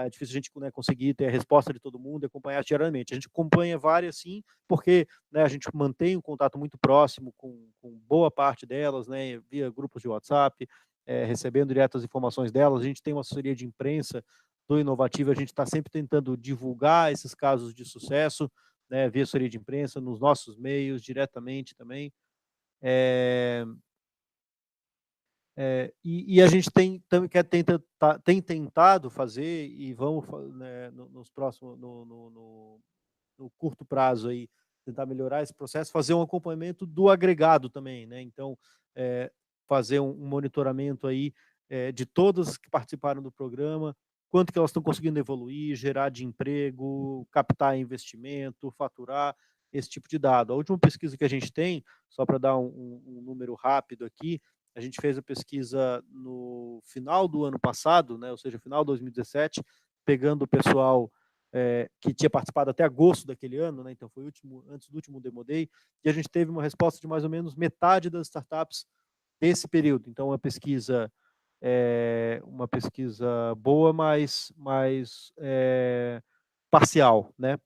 É difícil a gente, né, conseguir ter a resposta de todo mundo e acompanhar diariamente. A gente acompanha várias, sim, porque, né, a gente mantém um contato muito próximo com boa parte delas, né, via grupos de WhatsApp, recebendo direto as informações delas. A gente tem uma assessoria de imprensa do Inovativo, a gente está sempre tentando divulgar esses casos de sucesso, né, via assessoria de imprensa, nos nossos meios, diretamente também. E a gente tem tentado fazer, e vamos, né, nos próximos, no curto prazo aí, tentar melhorar esse processo, fazer um acompanhamento do agregado também, né? Então, fazer um monitoramento aí de todas que participaram do programa, quanto que elas estão conseguindo evoluir, gerar de emprego, captar investimento, faturar, esse tipo de dado. A última pesquisa que a gente tem, só para dar um número rápido aqui, a gente fez a pesquisa no final do ano passado, né, ou seja, final de 2017, pegando o pessoal que tinha participado até agosto daquele ano, né? Então foi antes do último Demo Day, e a gente teve uma resposta de mais ou menos metade das startups desse período. Então, uma pesquisa boa, mas parcial, né?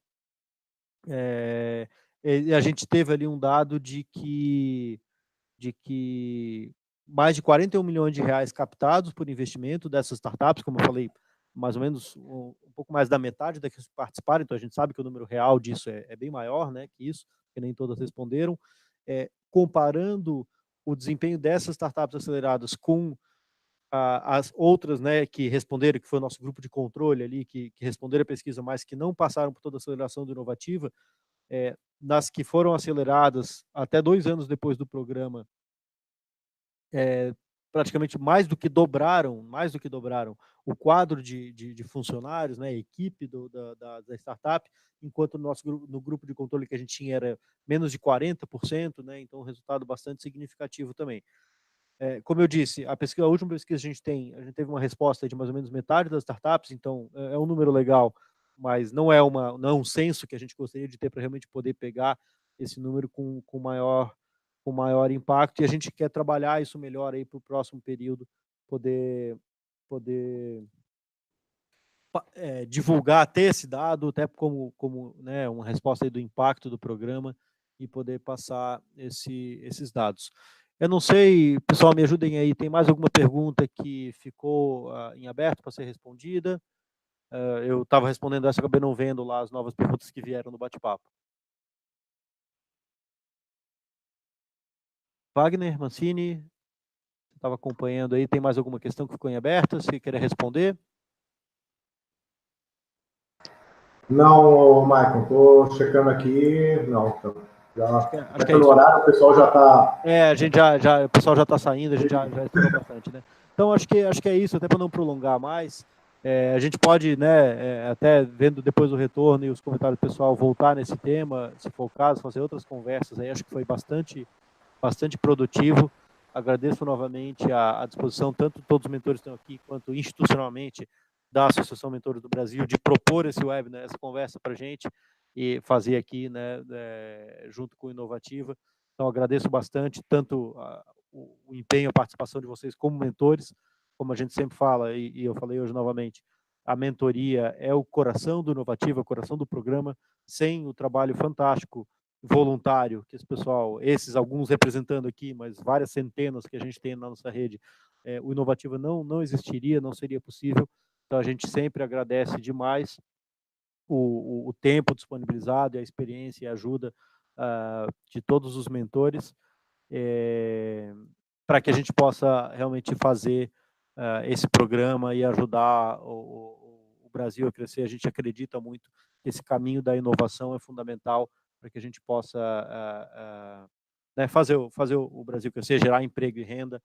E a gente teve ali um dado de que mais de 41 milhões de reais captados por investimento dessas startups, como eu falei, mais ou menos um pouco mais da metade daqueles que participaram, então a gente sabe que o número real disso é bem maior, né, que isso, que nem todas responderam. Comparando o desempenho dessas startups aceleradas com as outras, né, que responderam, que foi o nosso grupo de controle ali, que responderam a pesquisa, mas que não passaram por toda a aceleração do Inovativa, nas que foram aceleradas até 2 anos depois do programa, praticamente mais do que dobraram o quadro de funcionários, né, a equipe da startup, enquanto no grupo de controle que a gente tinha era menos de 40%, né, então um resultado bastante significativo também. Como eu disse, a última pesquisa que a gente teve uma resposta de mais ou menos metade das startups, então é um número legal, mas não é um censo que a gente gostaria de ter para realmente poder pegar esse número com maior impacto, e a gente quer trabalhar isso melhor aí para o próximo período, poder divulgar, ter esse dado, até como né, uma resposta aí do impacto do programa, e poder passar esses dados. Eu não sei, pessoal, me ajudem aí, tem mais alguma pergunta que ficou em aberto para ser respondida? Eu estava respondendo essa, acabei não vendo lá as novas perguntas que vieram no bate-papo. Wagner, Mancini, estava acompanhando aí, tem mais alguma questão que ficou em aberta, se querer responder?
Não, Michael, estou checando aqui, não,
Acho que
pelo horário o pessoal já está...
a gente o pessoal já está saindo, a gente já estudou bastante, né? Então, acho que é isso, até para não prolongar mais. A gente pode, né, até vendo depois o retorno e os comentários do pessoal, voltar nesse tema, se for o caso, fazer outras conversas aí, acho que foi bastante produtivo. Agradeço novamente a disposição, tanto todos os mentores que estão aqui, quanto institucionalmente da Associação Mentores do Brasil, de propor esse webinar, essa conversa para a gente, e fazer aqui, né, junto com o Inovativa. Então, agradeço bastante, tanto o empenho, a participação de vocês como mentores, como a gente sempre fala, e eu falei hoje novamente, a mentoria é o coração do Inovativa, o coração do programa. Sem o trabalho fantástico, voluntário, que esse pessoal, alguns representando aqui, mas várias centenas que a gente tem na nossa rede, o Inovativa não existiria, não seria possível. Então, a gente sempre agradece demais o tempo disponibilizado, a experiência e a ajuda de todos os mentores, para que a gente possa realmente fazer esse programa e ajudar o Brasil a crescer. A gente acredita muito que esse caminho da inovação é fundamental para que a gente possa né, fazer o Brasil crescer, gerar emprego e renda,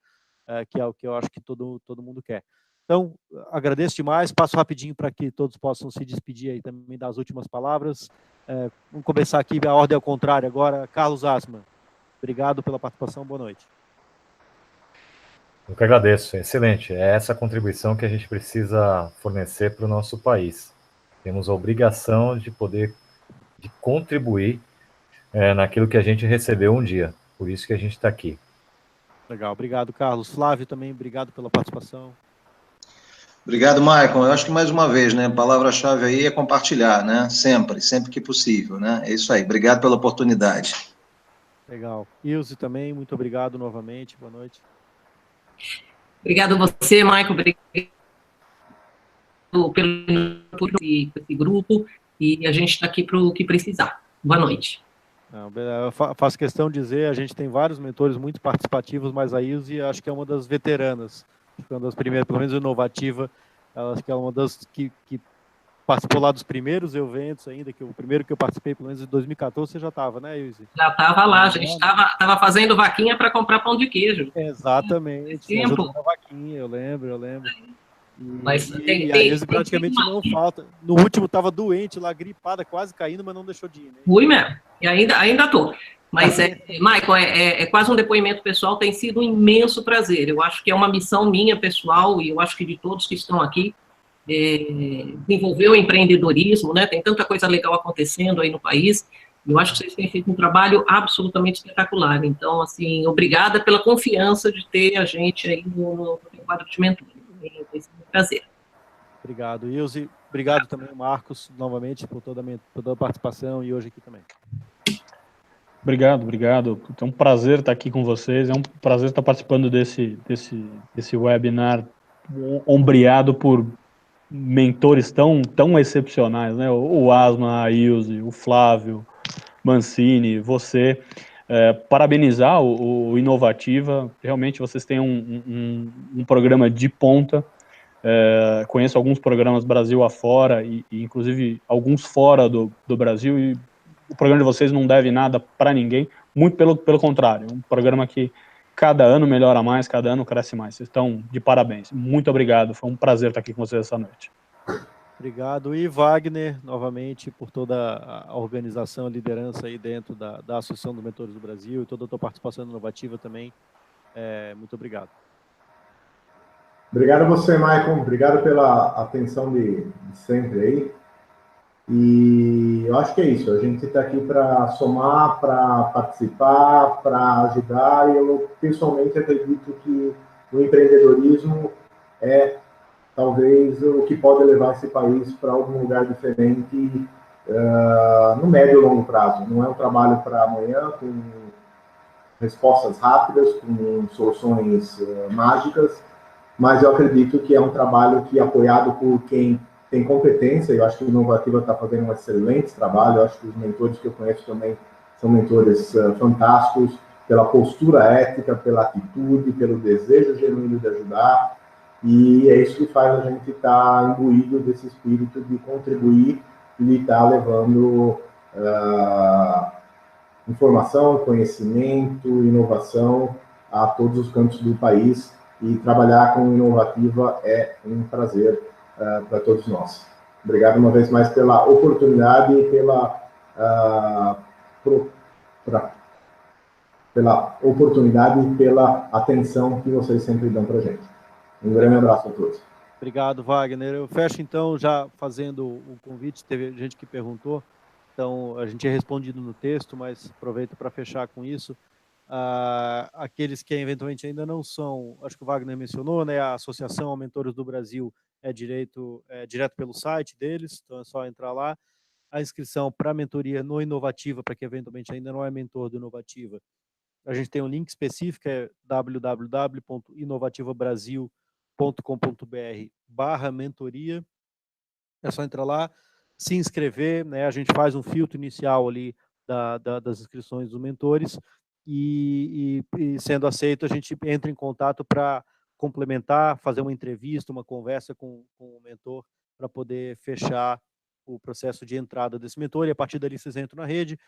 que é o que eu acho que todo mundo quer. Então, agradeço demais, passo rapidinho para que todos possam se despedir aí também das últimas palavras. Vamos começar aqui, a ordem ao contrário agora. Carlos Assmann, obrigado pela participação, boa noite.
Eu que agradeço, excelente. É essa contribuição que a gente precisa fornecer para o nosso país. Temos a obrigação de poder contribuir naquilo que a gente recebeu um dia. Por isso que a gente está aqui.
Legal, obrigado, Carlos. Flávio também, obrigado pela participação.
Obrigado, Maicon. Eu acho que mais uma vez, né, a palavra-chave aí é compartilhar, né, sempre que possível, né, é isso aí. Obrigado pela oportunidade.
Legal. Ilse também, muito obrigado novamente, boa noite.
Obrigado a você, Maicon, obrigado por esse grupo, e a gente está aqui para o que precisar. Boa noite.
Eu faço questão de dizer, a gente tem vários mentores muito participativos, mas a Ilse acho que é uma das veteranas, uma das primeiras, pelo menos inovativa, acho que é uma das que participou lá dos primeiros eventos ainda, que o primeiro que eu participei, pelo menos em 2014, você já estava, né, Ilse? Já
estava lá, a gente estava fazendo vaquinha para comprar pão de queijo.
Exatamente, ajudando a vaquinha, eu lembro.
Mas
a Ilse praticamente não falta. No último estava doente lá, gripada, quase caindo, mas não deixou de ir. Né?
Fui mesmo, e ainda estou. Mas, Maicon, é quase um depoimento pessoal, tem sido um imenso prazer. Eu acho que é uma missão minha, pessoal, e eu acho que de todos que estão aqui, desenvolver o empreendedorismo, né? Tem tanta coisa legal acontecendo aí no país. Eu acho que vocês têm feito um trabalho absolutamente espetacular. Então, assim, obrigada pela confiança de ter a gente aí no quadro de mentoria. Tem sido um prazer.
Obrigado, Ilse. Obrigado também, Marcos, novamente, por toda a participação e hoje aqui também.
Obrigado. É um prazer estar aqui com vocês, é um prazer estar participando desse webinar ombreado por mentores tão excepcionais, né? O Asma, a Ilse, o Flávio, Mancini, você. Parabenizar o Inovativa, realmente vocês têm um programa de ponta. Conheço alguns programas Brasil afora, e inclusive alguns fora do Brasil, e o programa de vocês não deve nada para ninguém, muito pelo contrário, um programa que cada ano melhora mais, cada ano cresce mais. Vocês estão de parabéns. Muito obrigado, foi um prazer estar aqui com vocês essa noite.
Obrigado. E Wagner, novamente, por toda a organização, a liderança aí dentro da Associação dos Mentores do Brasil e toda a tua participação inovativa também. Muito obrigado.
Obrigado a você, Maicon. Obrigado pela atenção de sempre aí. E eu acho que é isso. A gente está aqui para somar, para participar, para ajudar. E eu, pessoalmente, acredito que o empreendedorismo é talvez o que pode levar esse país para algum lugar diferente no médio e longo prazo. Não é um trabalho para amanhã, com respostas rápidas, com soluções mágicas, mas eu acredito que é um trabalho que, apoiado por quem tem competência, eu acho que o Inovativa está fazendo um excelente trabalho, eu acho que os mentores que eu conheço também são mentores fantásticos, pela postura ética, pela atitude, pelo desejo genuíno de ajudar, e é isso que faz a gente estar imbuído desse espírito de contribuir e de estar levando informação, conhecimento, inovação a todos os cantos do país, e trabalhar com Inovativa é um prazer para todos nós. Obrigado uma vez mais pela oportunidade e pela atenção que vocês sempre dão para a gente. Um grande abraço a todos.
Obrigado, Wagner. Eu fecho, então, já fazendo o convite. Teve gente que perguntou, então a gente é respondido no texto, mas aproveito para fechar com isso. Aqueles que eventualmente ainda não são, acho que o Wagner mencionou, né, a Associação Mentores do Brasil é direto pelo site deles, então é só entrar lá. A inscrição para a mentoria no Inovativa, para quem eventualmente ainda não é mentor do Inovativa, a gente tem um link específico, é www.inovativabrasil.com.br/mentoria. É só entrar lá, se inscrever, né? A gente faz um filtro inicial ali das inscrições dos mentores, e sendo aceito, a gente entra em contato para complementar, fazer uma entrevista, uma conversa com o mentor, para poder fechar o processo de entrada desse mentor, e a partir dali vocês entram na rede.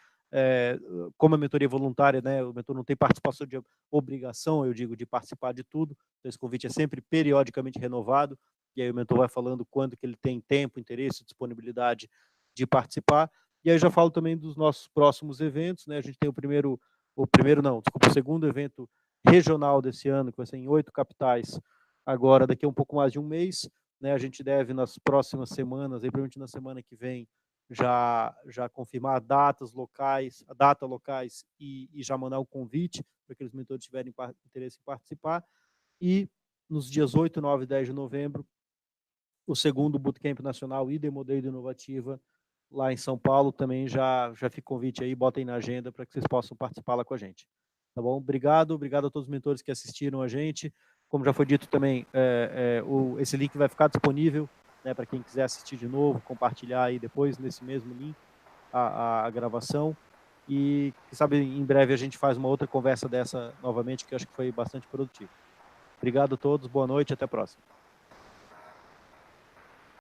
Como a mentoria voluntária, né, o mentor não tem participação de obrigação, eu digo, de participar de tudo, então esse convite é sempre periodicamente renovado, e aí o mentor vai falando quando que ele tem tempo, interesse, disponibilidade de participar. E aí eu já falo também dos nossos próximos eventos, né? A gente tem o segundo evento regional desse ano, que vai ser em 8 capitais, agora daqui a um pouco mais de um mês, né? A gente deve nas próximas semanas, aí provavelmente na semana que vem, já confirmar datas locais, e já mandar o convite para que os mentores tiverem interesse em participar. E nos dias 8, 9 e 10 de novembro, o segundo Bootcamp Nacional Idemodei Inovativa, lá em São Paulo, também já fica convite aí, botem na agenda para que vocês possam participar lá com a gente. Tá bom? Obrigado a todos os mentores que assistiram a gente. Como já foi dito também, esse link vai ficar disponível, né, para quem quiser assistir de novo, compartilhar aí depois, nesse mesmo link, a gravação. E, quem sabe, em breve a gente faz uma outra conversa dessa novamente, que eu acho que foi bastante produtiva. Obrigado a todos, boa noite, até a próxima.